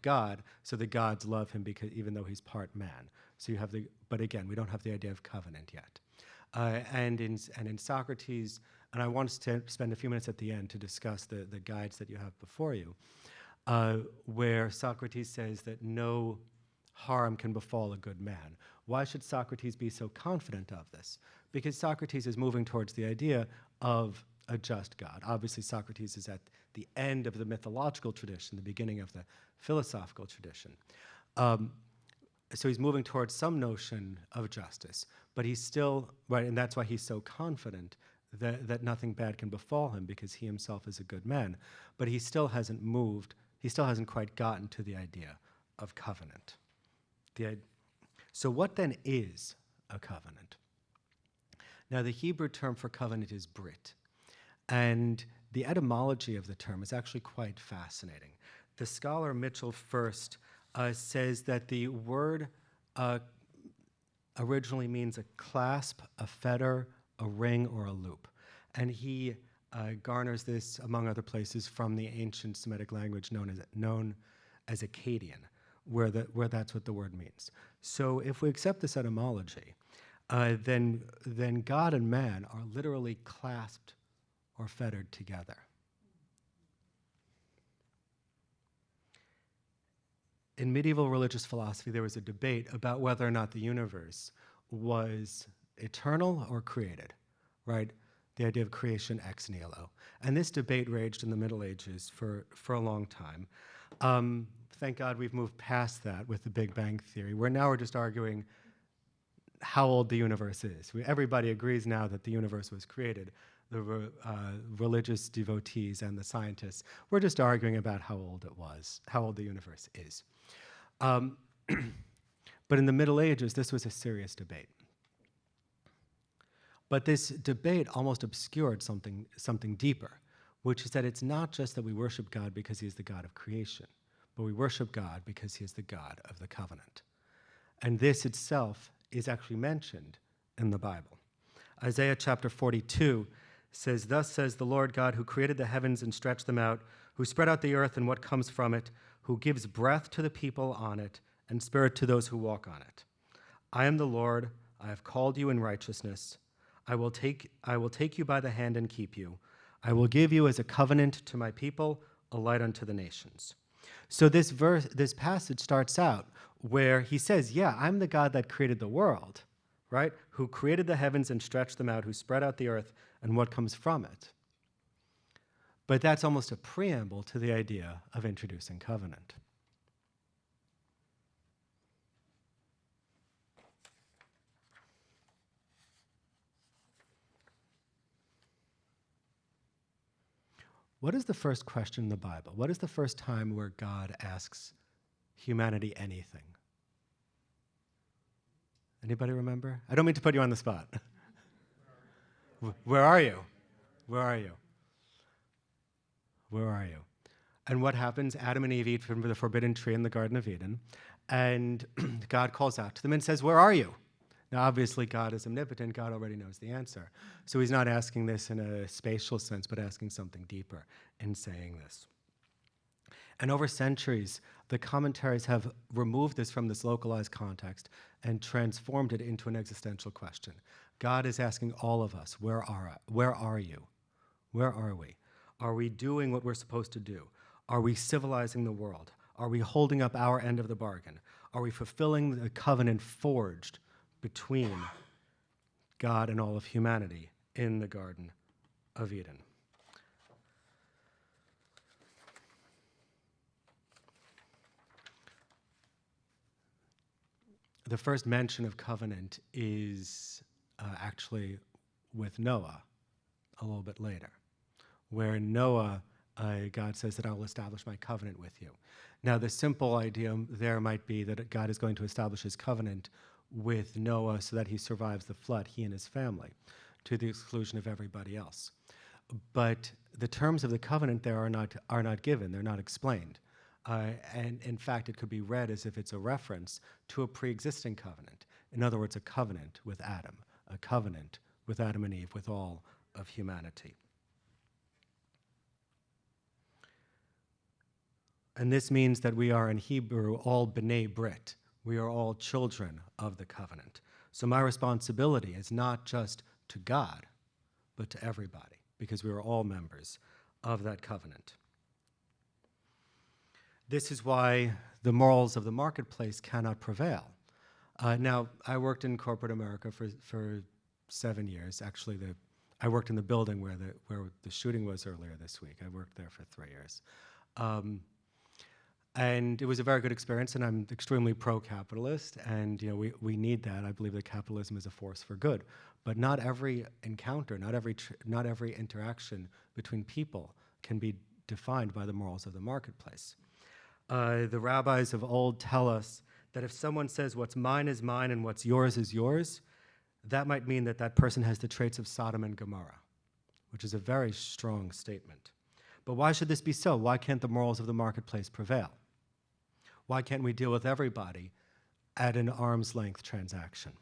god, so the gods love him because even though he's part man. So you have but again, we don't have the idea of covenant yet. And in Socrates, and I want to spend a few minutes at the end to discuss the guides that you have before you, where Socrates says that no harm can befall a good man. Why should Socrates be so confident of this? Because Socrates is moving towards the idea of a just God. Obviously, Socrates is at the end of the mythological tradition, the beginning of the philosophical tradition. So he's moving towards some notion of justice, but he's still, right, and that's why he's so confident that nothing bad can befall him, because he himself is a good man. But he still hasn't moved, he still hasn't quite gotten to the idea of covenant. So what then is a covenant? Now, the Hebrew term for covenant is brit, and the etymology of the term is actually quite fascinating. The scholar Mitchell First says that the word originally means a clasp, a fetter, a ring, or a loop. And he garners this, among other places, from the ancient Semitic language known as Akkadian, where that's what the word means. So if we accept this etymology, then God and man are literally clasped or fettered together. In medieval religious philosophy, there was a debate about whether or not the universe was eternal or created, right? The idea of creation ex nihilo. And this debate raged in the Middle Ages for a long time. Thank God we've moved past that with the Big Bang Theory, where now we're just arguing how old the universe is. Everybody agrees now that the universe was created. The religious devotees and the scientists, we're just arguing about how old it was, how old the universe is. But in the Middle Ages, this was a serious debate. But this debate almost obscured something deeper, which is that it's not just that we worship God because he is the God of creation, but we worship God because he is the God of the covenant. And this itself is actually mentioned in the Bible. Isaiah chapter 42 says, "Thus says the Lord God, who created the heavens and stretched them out, who spread out the earth and what comes from it, who gives breath to the people on it and spirit to those who walk on it. I am the Lord, I have called you in righteousness. I will take you by the hand and keep you. I will give you as a covenant to my people, a light unto the nations." So this passage starts out where he says, yeah, I'm the God that created the world, right? Who created the heavens and stretched them out, who spread out the earth and what comes from it. But that's almost a preamble to the idea of introducing covenant. What is the first question in the Bible? What is the first time where God asks humanity anything? Anybody remember? I don't mean to put you on the spot. Where are you? Where are you? Where are you? And what happens? Adam and Eve eat from the forbidden tree in the Garden of Eden, and God calls out to them and says, "Where are you?" Now, obviously, God is omnipotent. God already knows the answer. So he's not asking this in a spatial sense, but asking something deeper in saying this. And over centuries, the commentaries have removed this from this localized context and transformed it into an existential question. God is asking all of us, where are you? Where are we? Are we doing what we're supposed to do? Are we civilizing the world? Are we holding up our end of the bargain? Are we fulfilling the covenant forged between God and all of humanity in the Garden of Eden? The first mention of covenant is actually with Noah a little bit later, where Noah, God says that I will establish my covenant with you. Now, the simple idea there might be that God is going to establish his covenant with Noah so that he survives the flood, he and his family, to the exclusion of everybody else. But the terms of the covenant there are not given, they're not explained. And in fact, it could be read as if it's a reference to a pre-existing covenant. In other words, a covenant with Adam, a covenant with Adam and Eve, with all of humanity. And this means that we are in Hebrew all b'nai Brit. We are all children of the covenant. So my responsibility is not just to God, but to everybody, because we are all members of that covenant. This is why the morals of the marketplace cannot prevail. Now, I worked in corporate America for 7 years. Actually, I worked in the building where the shooting was earlier this week. I worked there for 3 years. And it was a very good experience, and I'm extremely pro-capitalist, and we need that. I believe that capitalism is a force for good. But not every encounter, not every interaction between people can be defined by the morals of the marketplace. The rabbis of old tell us that if someone says what's mine is mine and what's yours is yours, that might mean that that person has the traits of Sodom and Gomorrah, which is a very strong statement. But why should this be so? Why can't the morals of the marketplace prevail? Why can't we deal with everybody at an arm's length transaction?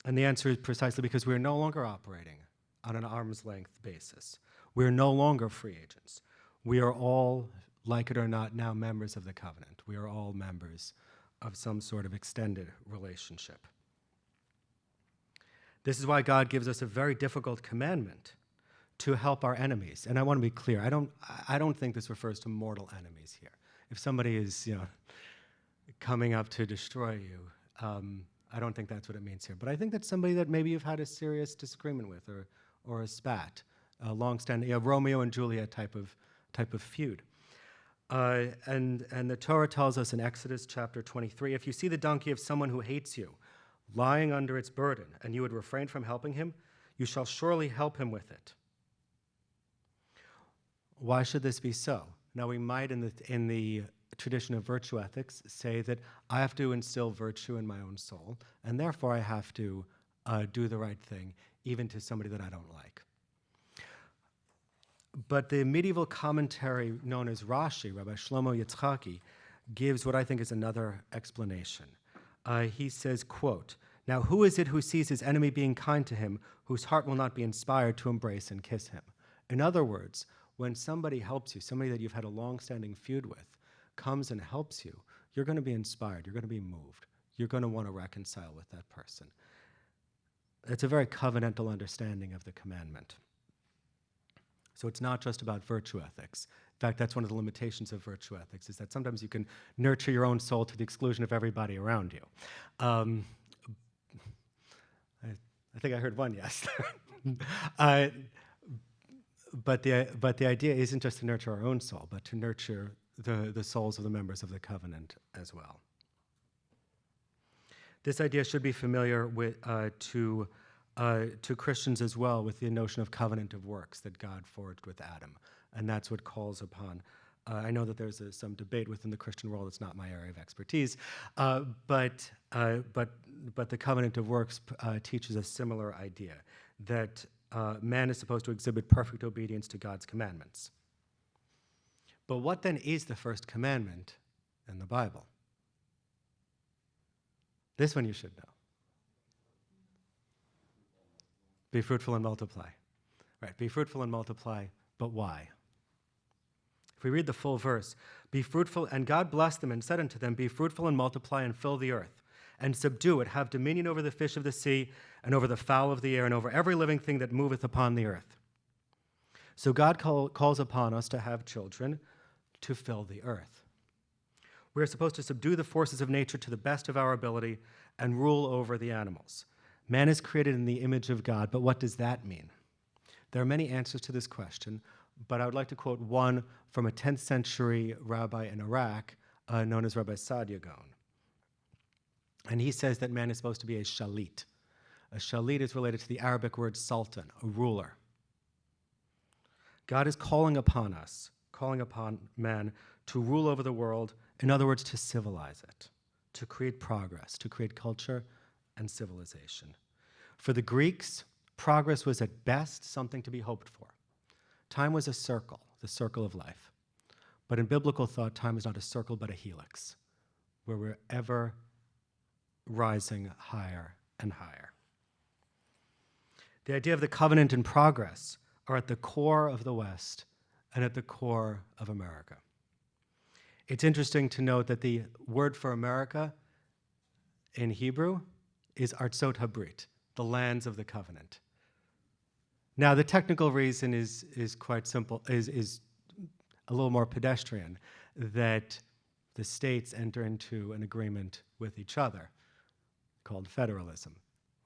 And the answer is precisely because we're no longer operating on an arm's length basis. We're no longer free agents. We are all, like it or not, now members of the covenant. We are all members of some sort of extended relationship. This is why God gives us a very difficult commandment to help our enemies. And I want to be clear, I don't think this refers to mortal enemies here. If somebody is, coming up to destroy you, I don't think that's what it means here. But I think that's somebody that maybe you've had a serious disagreement with, or a spat, a long-standing, Romeo and Juliet type of feud. And the Torah tells us in Exodus chapter 23, if you see the donkey of someone who hates you lying under its burden, and you would refrain from helping him, you shall surely help him with it. Why should this be so? Now, we might, in the tradition of virtue ethics, say that I have to instill virtue in my own soul, and therefore I have to do the right thing, even to somebody that I don't like. But the medieval commentary known as Rashi, Rabbi Shlomo Yitzchaki, gives what I think is another explanation. He says, quote, "Now who is it who sees his enemy being kind to him, whose heart will not be inspired to embrace and kiss him?" In other words, when somebody helps you, somebody that you've had a long-standing feud with, comes and helps you, you're going to be inspired, you're going to be moved, you're going to want to reconcile with that person. It's a very covenantal understanding of the commandment. So it's not just about virtue ethics. In fact, that's one of the limitations of virtue ethics, is that sometimes you can nurture your own soul to the exclusion of everybody around you. I think I heard one yes. But the idea isn't just to nurture our own soul, but to nurture the souls of the members of the covenant as well. This idea should be familiar to Christians as well, with the notion of covenant of works that God forged with Adam. And that's what calls upon I know that there's some debate within the Christian world. It's not my area of expertise, but the covenant of works teaches a similar idea that man is supposed to exhibit perfect obedience to God's commandments. But what then is the first commandment in the Bible? This one you should know. Be fruitful and multiply. Right, be fruitful and multiply, but why? If we read the full verse, be fruitful, and God blessed them and said unto them, be fruitful and multiply and fill the earth, and subdue it, have dominion over the fish of the sea, and over the fowl of the air, and over every living thing that moveth upon the earth. So God calls upon us to have children to fill the earth. We are supposed to subdue the forces of nature to the best of our ability and rule over the animals. Man is created in the image of God, but what does that mean? There are many answers to this question, but I would like to quote one from a 10th century rabbi in Iraq known as Rabbi Saadia Gaon. And he says that man is supposed to be a shalit. A shalit is related to the Arabic word sultan, a ruler. God is calling upon us, calling upon man to rule over the world, in other words, to civilize it, to create progress, to create culture and civilization. For the Greeks, progress was at best something to be hoped for. Time was a circle, the circle of life. But in biblical thought, time is not a circle but a helix, where we're ever rising higher and higher. The idea of the covenant and progress are at the core of the West and at the core of America. It's interesting to note that the word for America in Hebrew is Artsot Habrit, the lands of the covenant. Now, the technical reason is quite simple, is a little more pedestrian, that the states enter into an agreement with each other called federalism,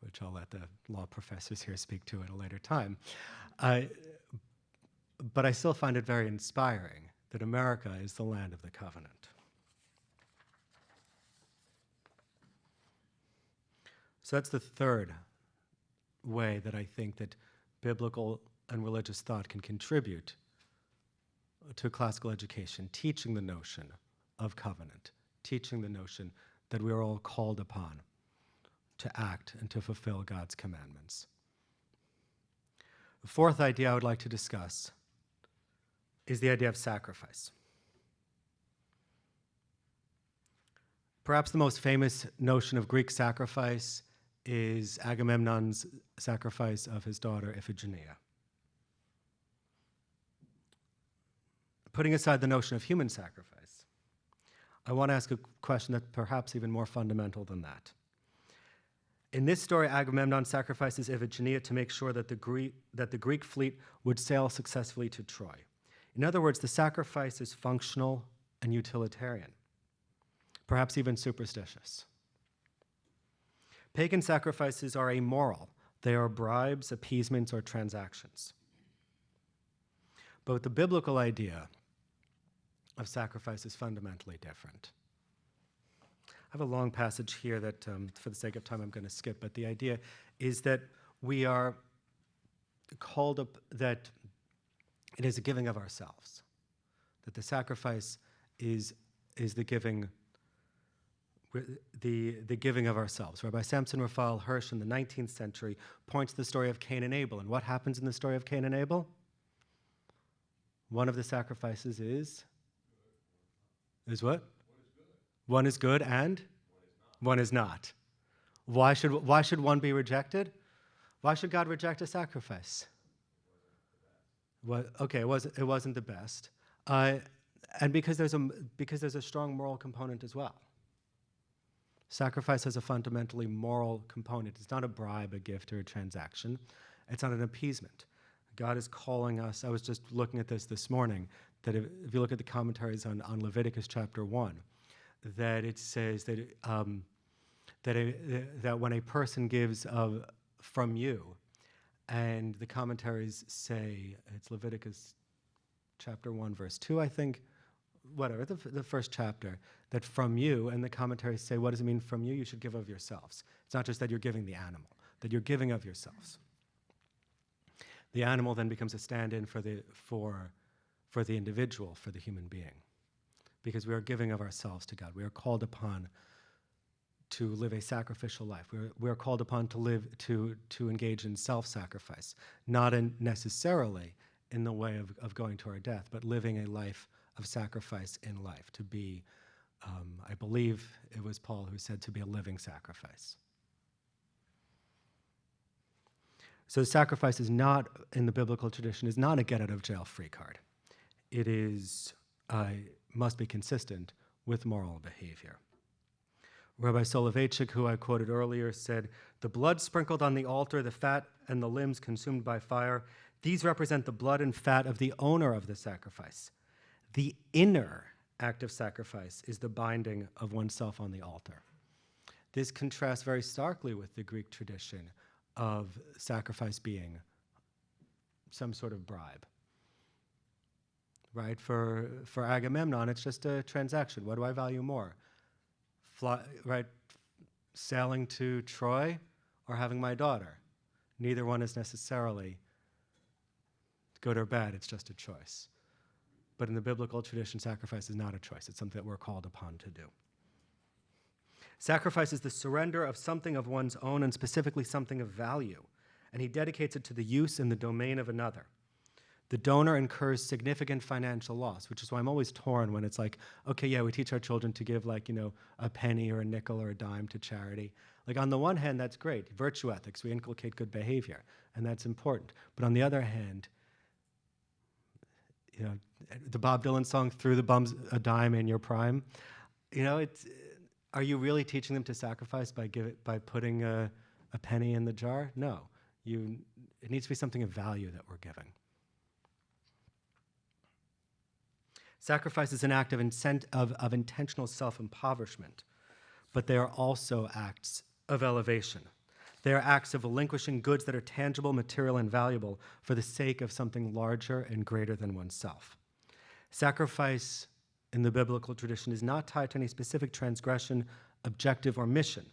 which I'll let the law professors here speak to at a later time. But I still find it very inspiring that America is the land of the covenant. So that's the third way that I think that biblical and religious thought can contribute to classical education, teaching the notion of covenant, teaching the notion that we are all called upon to act and to fulfill God's commandments. The fourth idea I would like to discuss is the idea of sacrifice. Perhaps the most famous notion of Greek sacrifice is Agamemnon's sacrifice of his daughter Iphigenia. Putting aside the notion of human sacrifice, I want to ask a question that's perhaps even more fundamental than that. In this story, Agamemnon sacrifices Iphigenia to make sure that the Greek fleet would sail successfully to Troy. In other words, the sacrifice is functional and utilitarian, perhaps even superstitious. Pagan sacrifices are amoral. They are bribes, appeasements, or transactions. But the biblical idea of sacrifice is fundamentally different. I have a long passage here that, for the sake of time, I'm going to skip, but the idea is that we are called up, that it is a giving of ourselves, that the sacrifice is the giving of ourselves. Rabbi Samson Raphael Hirsch in the 19th century points to the story of Cain and Abel. And what happens in the story of Cain and Abel? One of the sacrifices is what? One is good and one is not. Why should one be rejected? Why should God reject a sacrifice? Okay, it wasn't the best, and because there's a strong moral component as well. Sacrifice has a fundamentally moral component. It's not a bribe, a gift, or a transaction. It's not an appeasement. God is calling us. I was just looking at this morning, that if you look at the commentaries on Leviticus chapter 1, that it says that that when a person gives from you, and the commentaries say, it's Leviticus chapter 1, verse 2, I think, whatever, the first chapter, that from you, and the commentaries say, what does it mean from you? You should give of yourselves. It's not just that you're giving the animal, that you're giving of yourselves. The animal then becomes a stand-in for for the individual, for the human being. Because we are giving of ourselves to God. We are called upon to live a sacrificial life. We are called upon to live, to engage in self-sacrifice, not necessarily in the way of going to our death, but living a life of sacrifice in life, to be, I believe it was Paul who said, to be a living sacrifice. So sacrifice is not, in the biblical tradition, is not a get-out-of-jail-free card. It is, must be consistent with moral behavior. Rabbi Soloveitchik, who I quoted earlier, said, "The blood sprinkled on the altar, the fat and the limbs consumed by fire, these represent the blood and fat of the owner of the sacrifice. The inner act of sacrifice is the binding of oneself on the altar." This contrasts very starkly with the Greek tradition of sacrifice being some sort of bribe. Right? For Agamemnon, it's just a transaction. What do I value more? Sailing to Troy or having my daughter? Neither one is necessarily good or bad, it's just a choice. But in the biblical tradition, sacrifice is not a choice. It's something that we're called upon to do. Sacrifice is the surrender of something of one's own, and specifically something of value, and he dedicates it to the use in the domain of another. The donor incurs significant financial loss, which is why I'm always torn when it's like, okay, yeah, we teach our children to give a penny or a nickel or a dime to charity. Like on the one hand, that's great, virtue ethics, we inculcate good behavior, and that's important. But on the other hand, the Bob Dylan song, "Through the Bums a Dime in Your Prime," are you really teaching them to sacrifice by putting a penny in the jar? No, it needs to be something of value that we're giving. Sacrifice is an act of intentional self-impoverishment, but they are also acts of elevation. They are acts of relinquishing goods that are tangible, material, and valuable for the sake of something larger and greater than oneself. Sacrifice in the biblical tradition is not tied to any specific transgression, objective, or mission.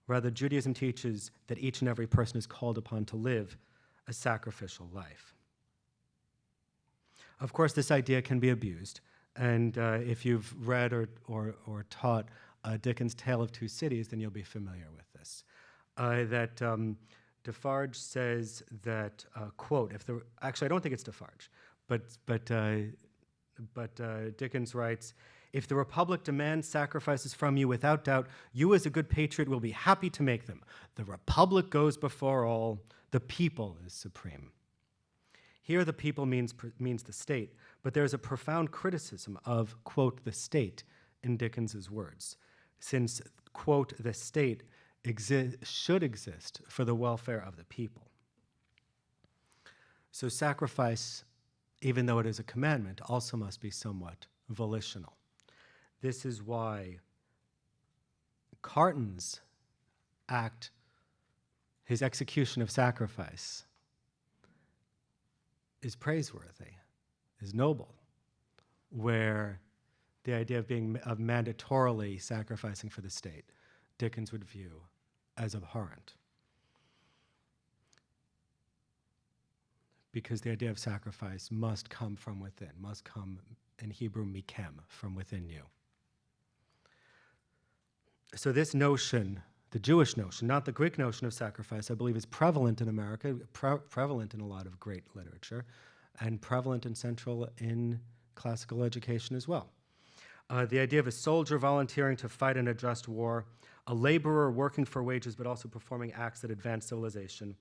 Rather, Judaism teaches that each and every person is called upon to live a sacrificial life. Of course, this idea can be abused, and if you've read or taught Dickens' Tale of Two Cities, then you'll be familiar with this. Defarge says that, quote, actually, I don't think it's Defarge, but Dickens writes, "If the Republic demands sacrifices from you, without doubt, you as a good patriot will be happy to make them. The Republic goes before all. The people is supreme." Here, the people means the state, but there's a profound criticism of, quote, the state in Dickens's words, since, quote, the state should exist for the welfare of the people. So sacrifice, even though it is a commandment, also must be somewhat volitional. This is why Carton's act, his execution of sacrifice, is praiseworthy, is noble, where the idea of mandatorily sacrificing for the state, Dickens would view as abhorrent. Because the idea of sacrifice must come from within, must come, in Hebrew, mikem, from within you. So this notion, the Jewish notion, not the Greek notion of sacrifice, I believe is prevalent in America, prevalent in a lot of great literature, and prevalent and central in classical education as well. The idea of a soldier volunteering to fight in a just war, a laborer working for wages but also performing acts that advance civilization,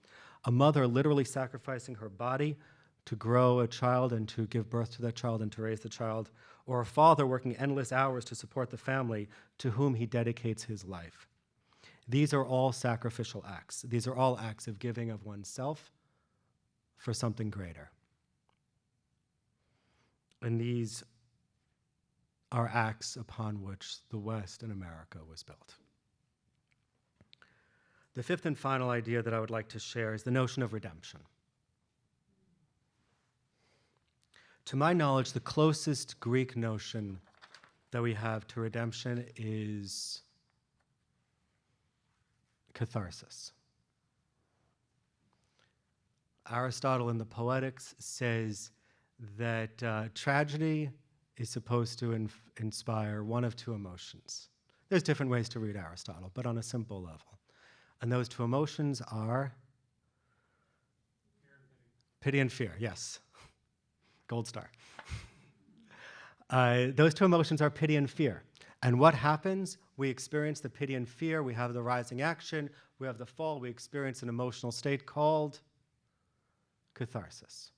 a mother literally sacrificing her body to grow a child and to give birth to that child and to raise the child, or a father working endless hours to support the family to whom he dedicates his life. These are all sacrificial acts. These are all acts of giving of oneself for something greater. And these are acts upon which the West and America was built. The fifth and final idea that I would like to share is the notion of redemption. To my knowledge, the closest Greek notion that we have to redemption is catharsis. Aristotle in the Poetics says that tragedy is supposed to inspire one of two emotions. There's different ways to read Aristotle, but on a simple level. And those two emotions are pity and fear, yes. Gold star. Those two emotions are pity and fear. And what happens? We experience the pity and fear, we have the rising action, we have the fall, we experience an emotional state called catharsis.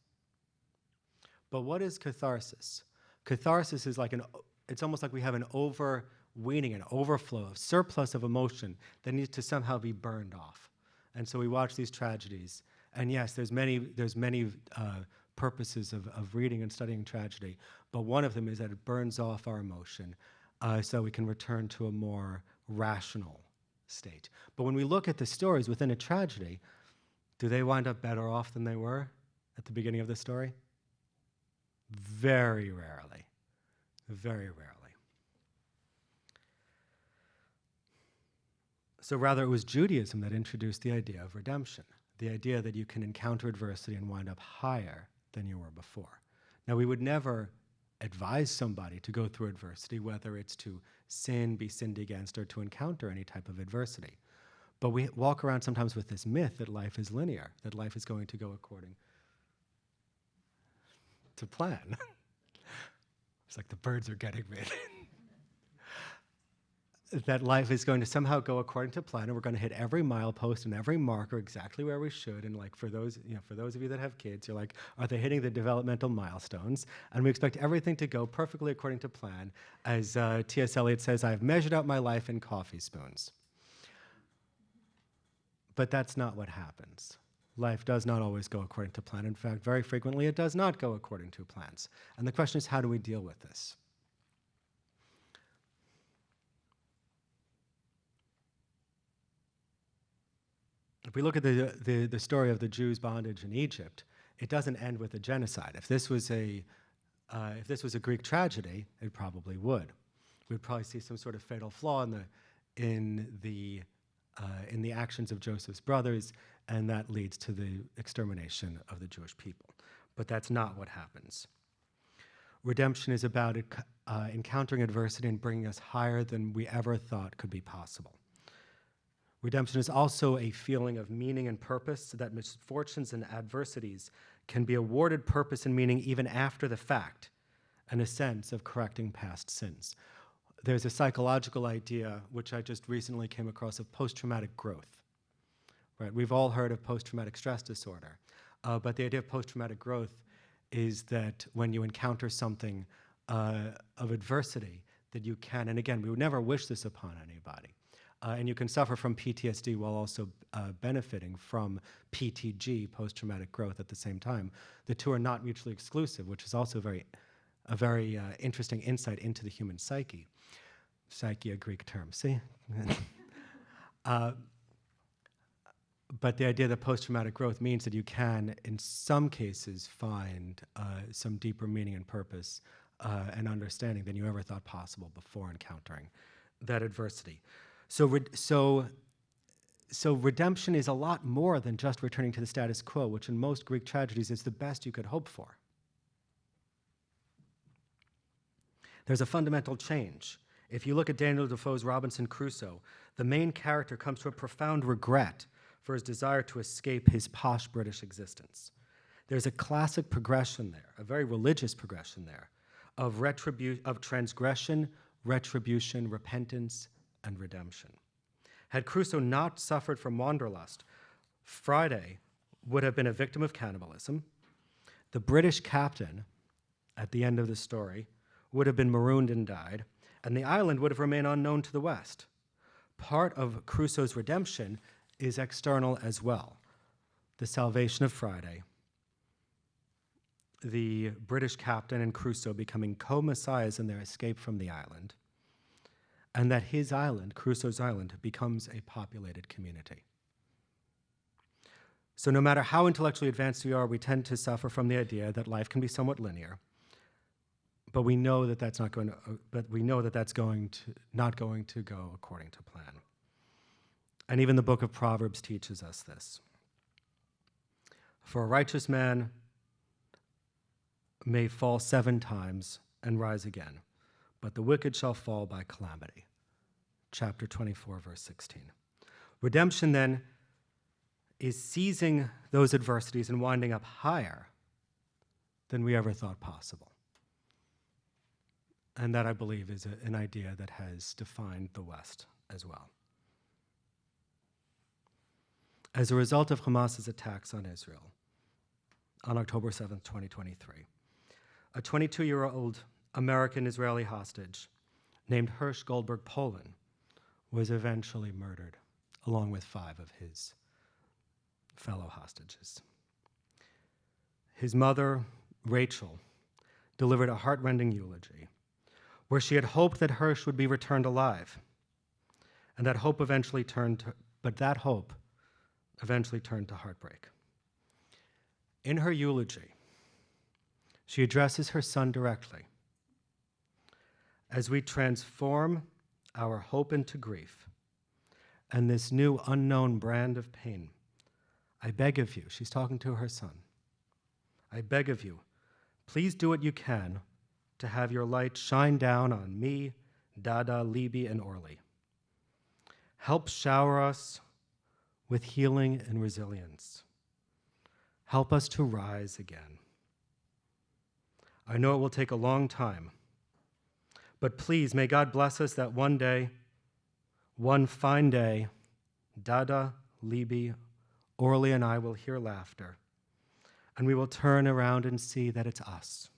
But what is catharsis? Catharsis is like it's almost like we have an overweening, an overflow, a surplus of emotion that needs to somehow be burned off. And so we watch these tragedies. And yes, there's many purposes of reading and studying tragedy, but one of them is that it burns off our emotion so we can return to a more rational state. But when we look at the stories within a tragedy, do they wind up better off than they were at the beginning of the story? Very rarely. Very rarely. So rather, it was Judaism that introduced the idea of redemption, the idea that you can encounter adversity and wind up higher than you were before. Now, we would never advise somebody to go through adversity, whether it's to sin, be sinned against, or to encounter any type of adversity. But we walk around sometimes with this myth that life is linear, that life is going to go according to plan. It's like the birds are getting me. That life is going to somehow go according to plan, and we're going to hit every milepost and every marker exactly where we should. And like for those of you that have kids, you're like, are they hitting the developmental milestones? And we expect everything to go perfectly according to plan. As T.S. Eliot says, I've measured out my life in coffee spoons. But that's not what happens. Life does not always go according to plan. In fact, very frequently it does not go according to plans. And the question is, how do we deal with this? If we look at the story of the Jews' bondage in Egypt, it doesn't end with a genocide. If this was a Greek tragedy, it probably would. We'd probably see some sort of fatal flaw in the actions of Joseph's brothers, and that leads to the extermination of the Jewish people. But that's not what happens. Redemption is about encountering adversity and bringing us higher than we ever thought could be possible. Redemption is also a feeling of meaning and purpose, so that misfortunes and adversities can be awarded purpose and meaning even after the fact, and a sense of correcting past sins. There's a psychological idea, which I just recently came across, of post-traumatic growth. Right? We've all heard of post-traumatic stress disorder, but the idea of post-traumatic growth is that when you encounter something of adversity, that you can, and again, we would never wish this upon anybody, and you can suffer from PTSD while also benefiting from PTG, post-traumatic growth, at the same time. The two are not mutually exclusive, which is also a very interesting insight into the human psyche. Psyche, a Greek term, see? But the idea that post-traumatic growth means that you can, in some cases, find some deeper meaning and purpose and understanding than you ever thought possible before encountering that adversity. So redemption is a lot more than just returning to the status quo, which in most Greek tragedies is the best you could hope for. There's a fundamental change. If you look at Daniel Defoe's Robinson Crusoe, the main character comes to a profound regret for his desire to escape his posh British existence. There's a classic progression there, a very religious progression there, of transgression, retribution, repentance, and redemption. Had Crusoe not suffered from wanderlust, Friday would have been a victim of cannibalism. The British captain, at the end of the story, would have been marooned and died, and the island would have remained unknown to the West. Part of Crusoe's redemption is external as well. The salvation of Friday, the British captain and Crusoe becoming co-messiahs in their escape from the island, and that his island, Crusoe's island, becomes a populated community. So no matter how intellectually advanced we are, we tend to suffer from the idea that life can be somewhat linear, but we know that that's not going to go according to plan. And even the book of Proverbs teaches us this. For a righteous man, may fall 7 times and rise again, but the wicked shall fall by calamity. Chapter 24, verse 16. Redemption, then, is seizing those adversities and winding up higher than we ever thought possible. And that, I believe, is an idea that has defined the West as well. As a result of Hamas's attacks on Israel on October 7th, 2023, a 22-year-old American-Israeli hostage named Hirsch Goldberg Polin was eventually murdered, along with 5 of his fellow hostages. His mother, Rachel, delivered a heartrending eulogy where she had hoped that Hirsch would be returned alive, and that hope eventually turned to heartbreak. In her eulogy, she addresses her son directly. As we transform our hope into grief and this new unknown brand of pain, I beg of you, she's talking to her son, I beg of you, please do what you can to have your light shine down on me, Dada, Libby, and Orly. Help shower us with healing and resilience. Help us to rise again. I know it will take a long time, but please, may God bless us that one day, one fine day, Dada, Libby, Orly, and I will hear laughter, and we will turn around and see that it's us,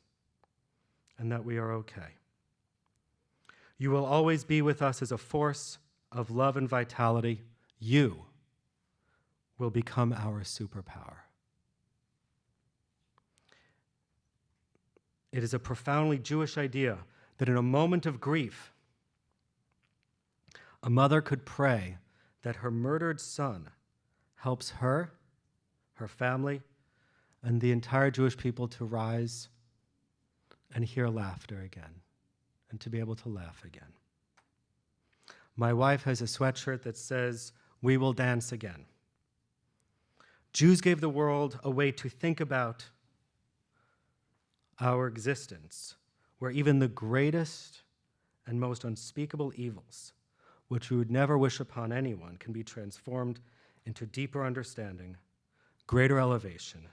and that we are okay. You will always be with us as a force of love and vitality. You will become our superpower. It is a profoundly Jewish idea that in a moment of grief, a mother could pray that her murdered son helps her, her family, and the entire Jewish people to rise and hear laughter again, and to be able to laugh again. My wife has a sweatshirt that says, "We will dance again." Jews gave the world a way to think about our existence, where even the greatest and most unspeakable evils, which we would never wish upon anyone, can be transformed into deeper understanding, greater elevation,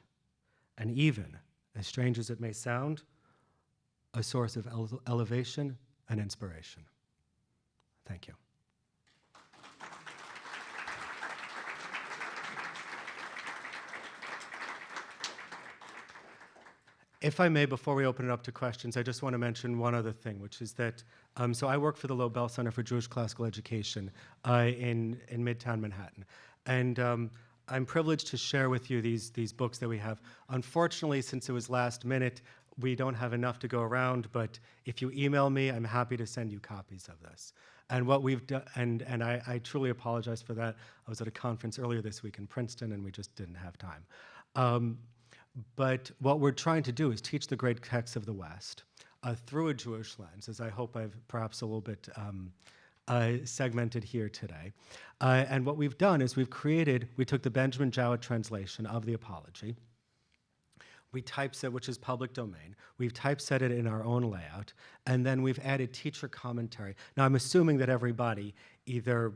and even, as strange as it may sound, a source of elevation and inspiration. Thank you. If I may, before we open it up to questions, I just want to mention one other thing, which is that, so I work for the Lobel Center for Jewish Classical Education in Midtown Manhattan. And I'm privileged to share with you these books that we have. Unfortunately, since it was last minute, we don't have enough to go around, but if you email me, I'm happy to send you copies of this. And what we've done, and I truly apologize for that. I was at a conference earlier this week in Princeton, and we just didn't have time. But what we're trying to do is teach the great texts of the West through a Jewish lens, as I hope I've perhaps a little bit segmented here today. And what we've done is we took the Benjamin Jowett translation of the Apology. We typeset, which is public domain. We've typeset it in our own layout, and then we've added teacher commentary. Now, I'm assuming that everybody either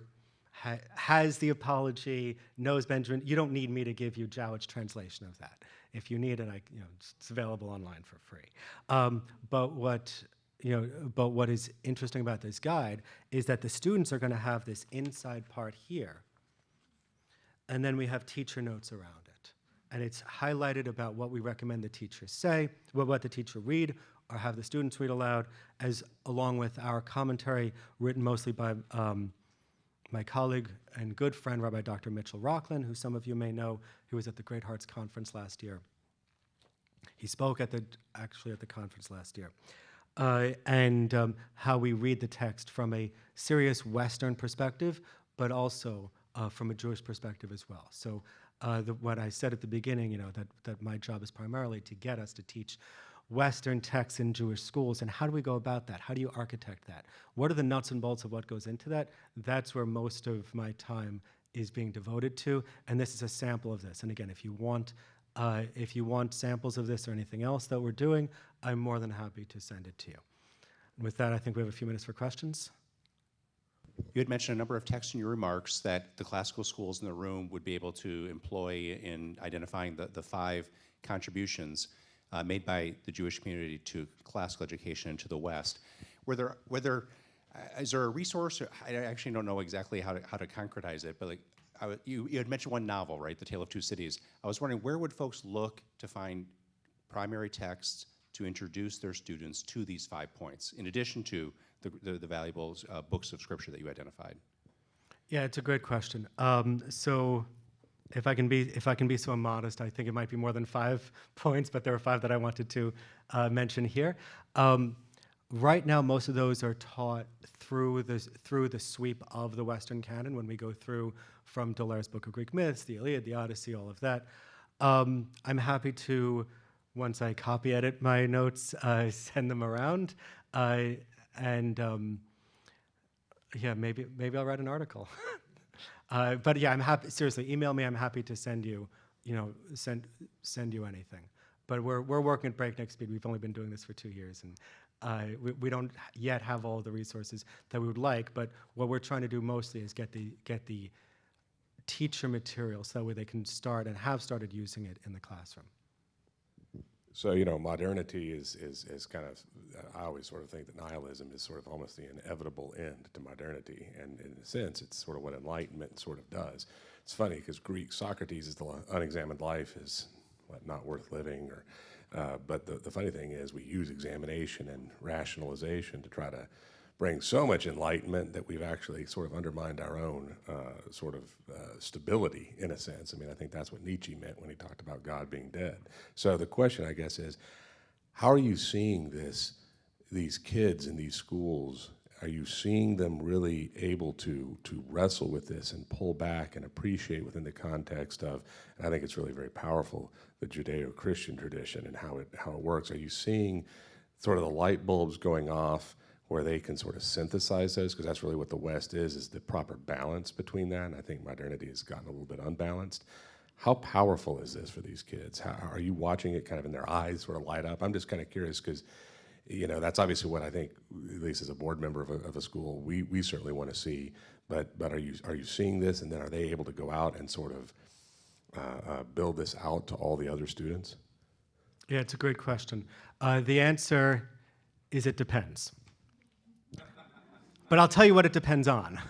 has the Apology, knows Benjamin. You don't need me to give you Jowett's translation of that. If you need it, it's available online for free. But what is interesting about this guide is that the students are going to have this inside part here, and then we have teacher notes around it. And it's highlighted about what we recommend the teacher say, what the teacher read, or have the students read aloud, along with our commentary written mostly by my colleague and good friend, Rabbi Dr. Mitchell Rockland, who some of you may know. He was at the Great Hearts Conference last year. He spoke actually at the conference last year. And how we read the text from a serious Western perspective, but also from a Jewish perspective as well. So what I said at the beginning, that my job is primarily to get us to teach Western texts in Jewish schools, and how do we go about that? How do you architect that? What are the nuts and bolts of what goes into that? That's where most of my time is being devoted to, and this is a sample of this. And again, if you want If you want samples of this or anything else that we're doing, I'm more than happy to send it to you. With that, I think we have a few minutes for questions. You had mentioned a number of texts in your remarks that the classical schools in the room would be able to employ in identifying the 5 contributions made by the Jewish community to classical education and to the West. Is there a resource? I actually don't know exactly how to concretize it, but like you had mentioned one novel, right? The Tale of Two Cities. I was wondering, where would folks look to find primary texts to introduce their students to these 5 points, in addition to the valuable books of scripture that you identified? Yeah, it's a great question. So if I can be so modest, I think it might be more than 5 points, but there are 5 that I wanted to mention here. Right now, most of those are taught through the sweep of the Western canon. When we go through from D'Aulaire's Book of Greek Myths, the Iliad, the Odyssey, all of that. I'm happy to, once I copy edit my notes, send them around, yeah, maybe I'll write an article. But yeah, I'm happy. Seriously, email me. I'm happy to send you, send you anything. But we're working at breakneck speed. We've only been doing this for 2 years, and we don't yet have all the resources that we would like. But what we're trying to do mostly is get the teacher material so that way they can start and have started using it in the classroom. So, modernity is kind of, I always sort of think that nihilism is sort of almost the inevitable end to modernity. And in a sense, it's sort of what Enlightenment sort of does. It's funny because Greek Socrates is the unexamined life is not worth living. But the funny thing is we use examination and rationalization to try to bring so much enlightenment that we've actually sort of undermined our own stability, in a sense. I mean, I think that's what Nietzsche meant when he talked about God being dead. So the question, I guess, is how are you seeing these kids in these schools? Are you seeing them really able to wrestle with this and pull back and appreciate within the context of, and I think it's really very powerful, the Judeo-Christian tradition and how it works? Are you seeing sort of the light bulbs going off where they can sort of synthesize those? Because that's really what the West is the proper balance between that. And I think modernity has gotten a little bit unbalanced. How powerful is this for these kids? How are you watching it kind of in their eyes sort of light up? I'm just kind of curious because, that's obviously what I think, at least as a board member of a school, we certainly want to see. But are you seeing this, and then are they able to go out and sort of build this out to all the other students? Yeah, it's a great question. The answer is it depends. But I'll tell you what it depends on.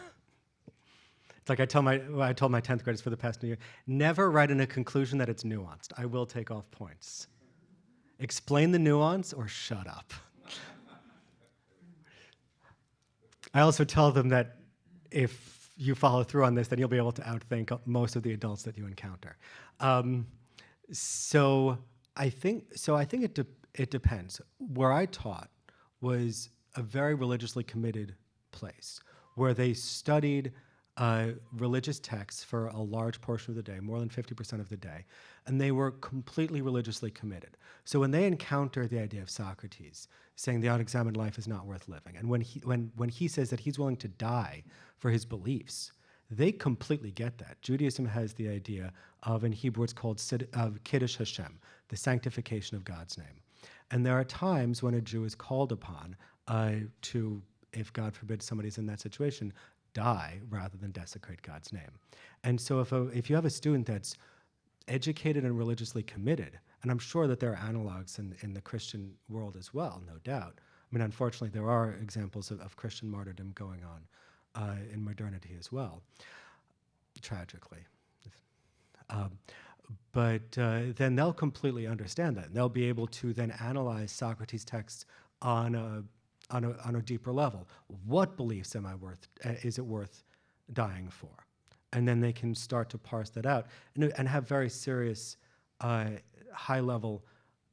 It's like I told my 10th graders for the past New Year, never write in a conclusion that it's nuanced. I will take off points. Explain the nuance or shut up. I also tell them that if you follow through on this, then you'll be able to outthink most of the adults that you encounter. So I think it depends. Where I taught was a very religiously committed place where they studied religious texts for a large portion of the day, more than 50% of the day, and they were completely religiously committed. So when they encounter the idea of Socrates saying the unexamined life is not worth living, and when he says that he's willing to die for his beliefs, they completely get that. Judaism has the idea of, in Hebrew, it's called Kiddush Hashem, the sanctification of God's name. And there are times when a Jew is called upon to, if God forbid somebody's in that situation, die rather than desecrate God's name. And so if you have a student that's educated and religiously committed, and I'm sure that there are analogs in the Christian world as well, no doubt. I mean, unfortunately, there are examples of Christian martyrdom going on in modernity as well, tragically. But then they'll completely understand that. And they'll be able to then analyze Socrates' texts on a deeper level. What beliefs is it worth dying for? And then they can start to parse that out and have very serious, high-level,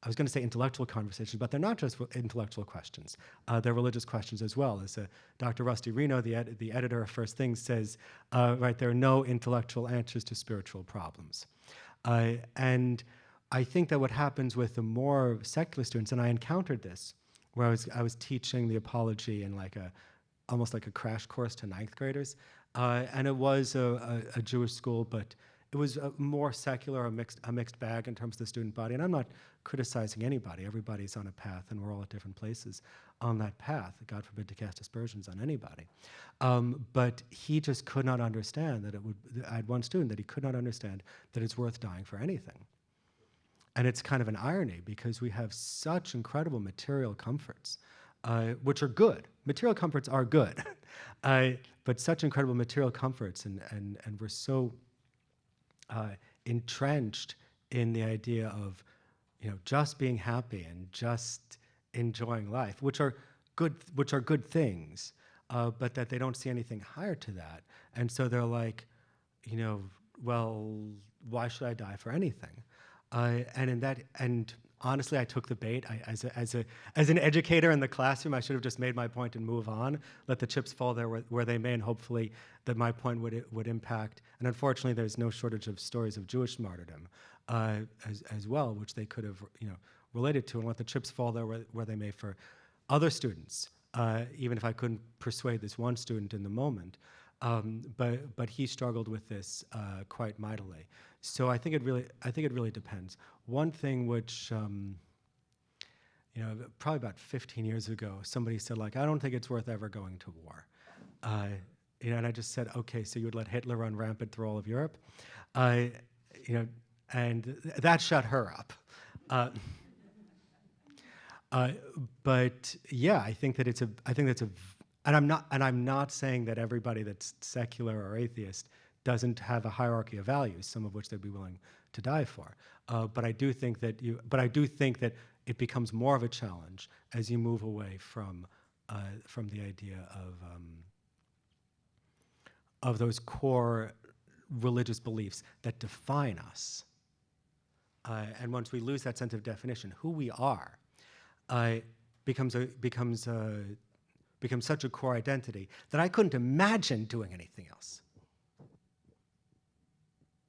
I was going to say intellectual conversations, but they're not just intellectual questions. They're religious questions as well. As Dr. Rusty Reno, the editor of First Things, says, right, there are no intellectual answers to spiritual problems. And I think that what happens with the more secular students, and I encountered this, where I was teaching the apology in almost like a crash course to 9th graders, and it was a Jewish school, but it was a more secular, a mixed bag in terms of the student body. And I'm not criticizing anybody. Everybody's on a path, and we're all at different places on that path. God forbid to cast aspersions on anybody. But he just could not understand that I had one student that he could not understand that it's worth dying for anything. And it's kind of an irony because we have such incredible material comforts, which are good. Material comforts are good, but such incredible material comforts, and we're so entrenched in the idea of, just being happy and just enjoying life, which are good things, but that they don't see anything higher to that, and so they're like, well, why should I die for anything? And honestly, I took the bait. As an educator in the classroom, I should have just made my point and move on, let the chips fall there where they may, and hopefully that my point would impact. And unfortunately, there's no shortage of stories of Jewish martyrdom as well, which they could have related to, and let the chips fall there where they may for other students, even if I couldn't persuade this one student in the moment. But he struggled with this quite mightily. So I think it really depends. One thing which, probably about 15 years ago, somebody said, like, I don't think it's worth ever going to war. And I just said, okay, so you would let Hitler run rampant through all of Europe, and that shut her up. But yeah, I think that's and I'm not saying that everybody that's secular or atheist doesn't have a hierarchy of values, some of which they'd be willing to die for. But I do think that it becomes more of a challenge as you move away from the idea of those core religious beliefs that define us. And once we lose that sense of definition, who we are becomes such a core identity that I couldn't imagine doing anything else.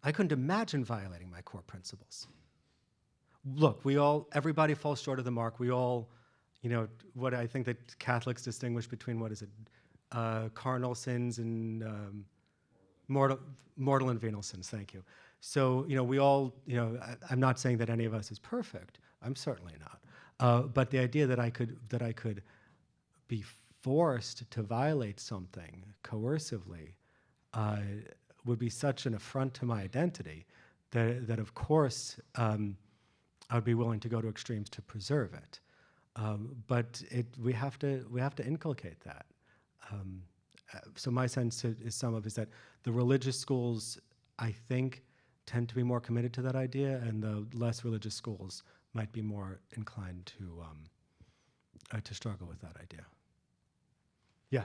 I couldn't imagine violating my core principles. Look, everybody falls short of the mark. We all, what I think that Catholics distinguish between, carnal sins and mortal and venial sins, thank you. So, we all, I'm not saying that any of us is perfect. I'm certainly not. But the idea that I could be forced to violate something coercively would be such an affront to my identity that of course, I would be willing to go to extremes to preserve it. But we have to inculcate that. So my sense is that the religious schools, I think, tend to be more committed to that idea, and the less religious schools might be more inclined to struggle with that idea. Yeah.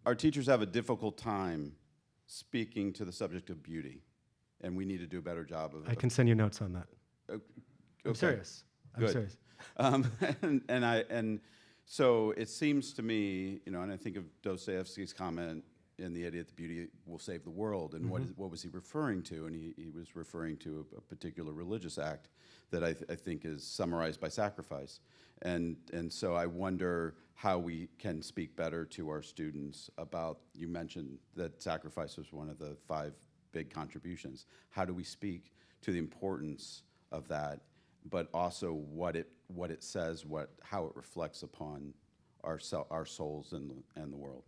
Our teachers have a difficult time speaking to the subject of beauty, and we need to do a better job of it. I can send you notes on that. I'm serious. I'm Good. serious. And so it seems to me, and I think of Dostoevsky's comment in The Idiot, that beauty will save the world, and what was he referring to? And he was referring to a particular religious act that I think is summarized by sacrifice. And so I wonder how we can speak better to our students about, you mentioned that sacrifice was one of the 5 big contributions. How do we speak to the importance of that, but also what it says, how it reflects upon our souls and the world?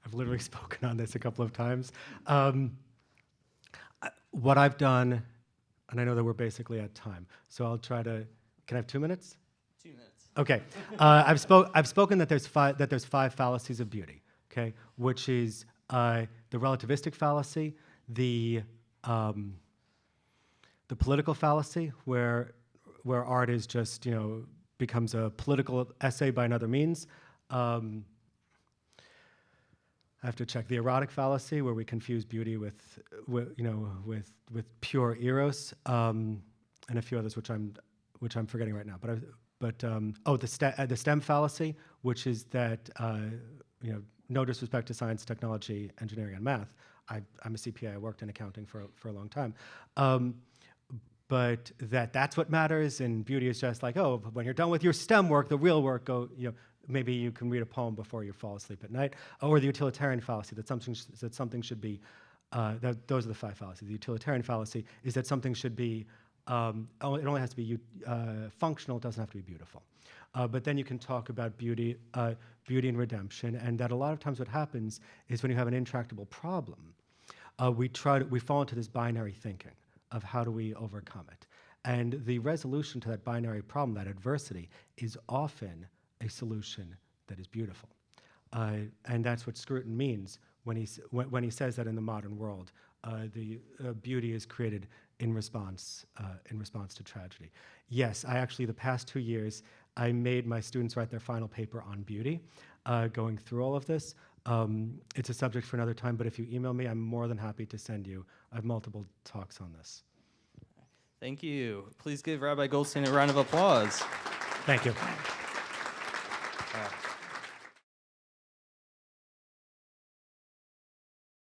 I've literally spoken on this a couple of times. What I've done, and I know that we're basically at time, so I'll try to. Can I have 2 minutes? 2 minutes. Okay. I've spoken that there's 5 fallacies of beauty. Okay, which is the relativistic fallacy, the political fallacy, where art is just becomes a political essay by another means. I have to check the erotic fallacy, where we confuse beauty with pure eros, and a few others which I'm forgetting right now. The STEM fallacy, which is that no disrespect to science, technology, engineering, and math. I'm a CPA. I worked in accounting for a long time. But that's what matters, and beauty is just like, when you're done with your STEM work, the real work maybe you can read a poem before you fall asleep at night, or the utilitarian fallacy that something should be. Those are the 5 fallacies. The utilitarian fallacy is that something should be. It only has to be functional. It doesn't have to be beautiful. But then you can talk about beauty, beauty and redemption, and that a lot of times what happens is when you have an intractable problem, we fall into this binary thinking of how do we overcome it. And the resolution to that binary problem, that adversity, is often a solution that is beautiful. And that's what Scruton means when he says that in the modern world, the beauty is created in response to tragedy. Yes, I actually, the past 2 years, I made my students write their final paper on beauty, going through all of this. It's a subject for another time, but if you email me, I'm more than happy to send you. I have multiple talks on this. Thank you. Please give Rabbi Goldstein a round of applause. Thank you. All right.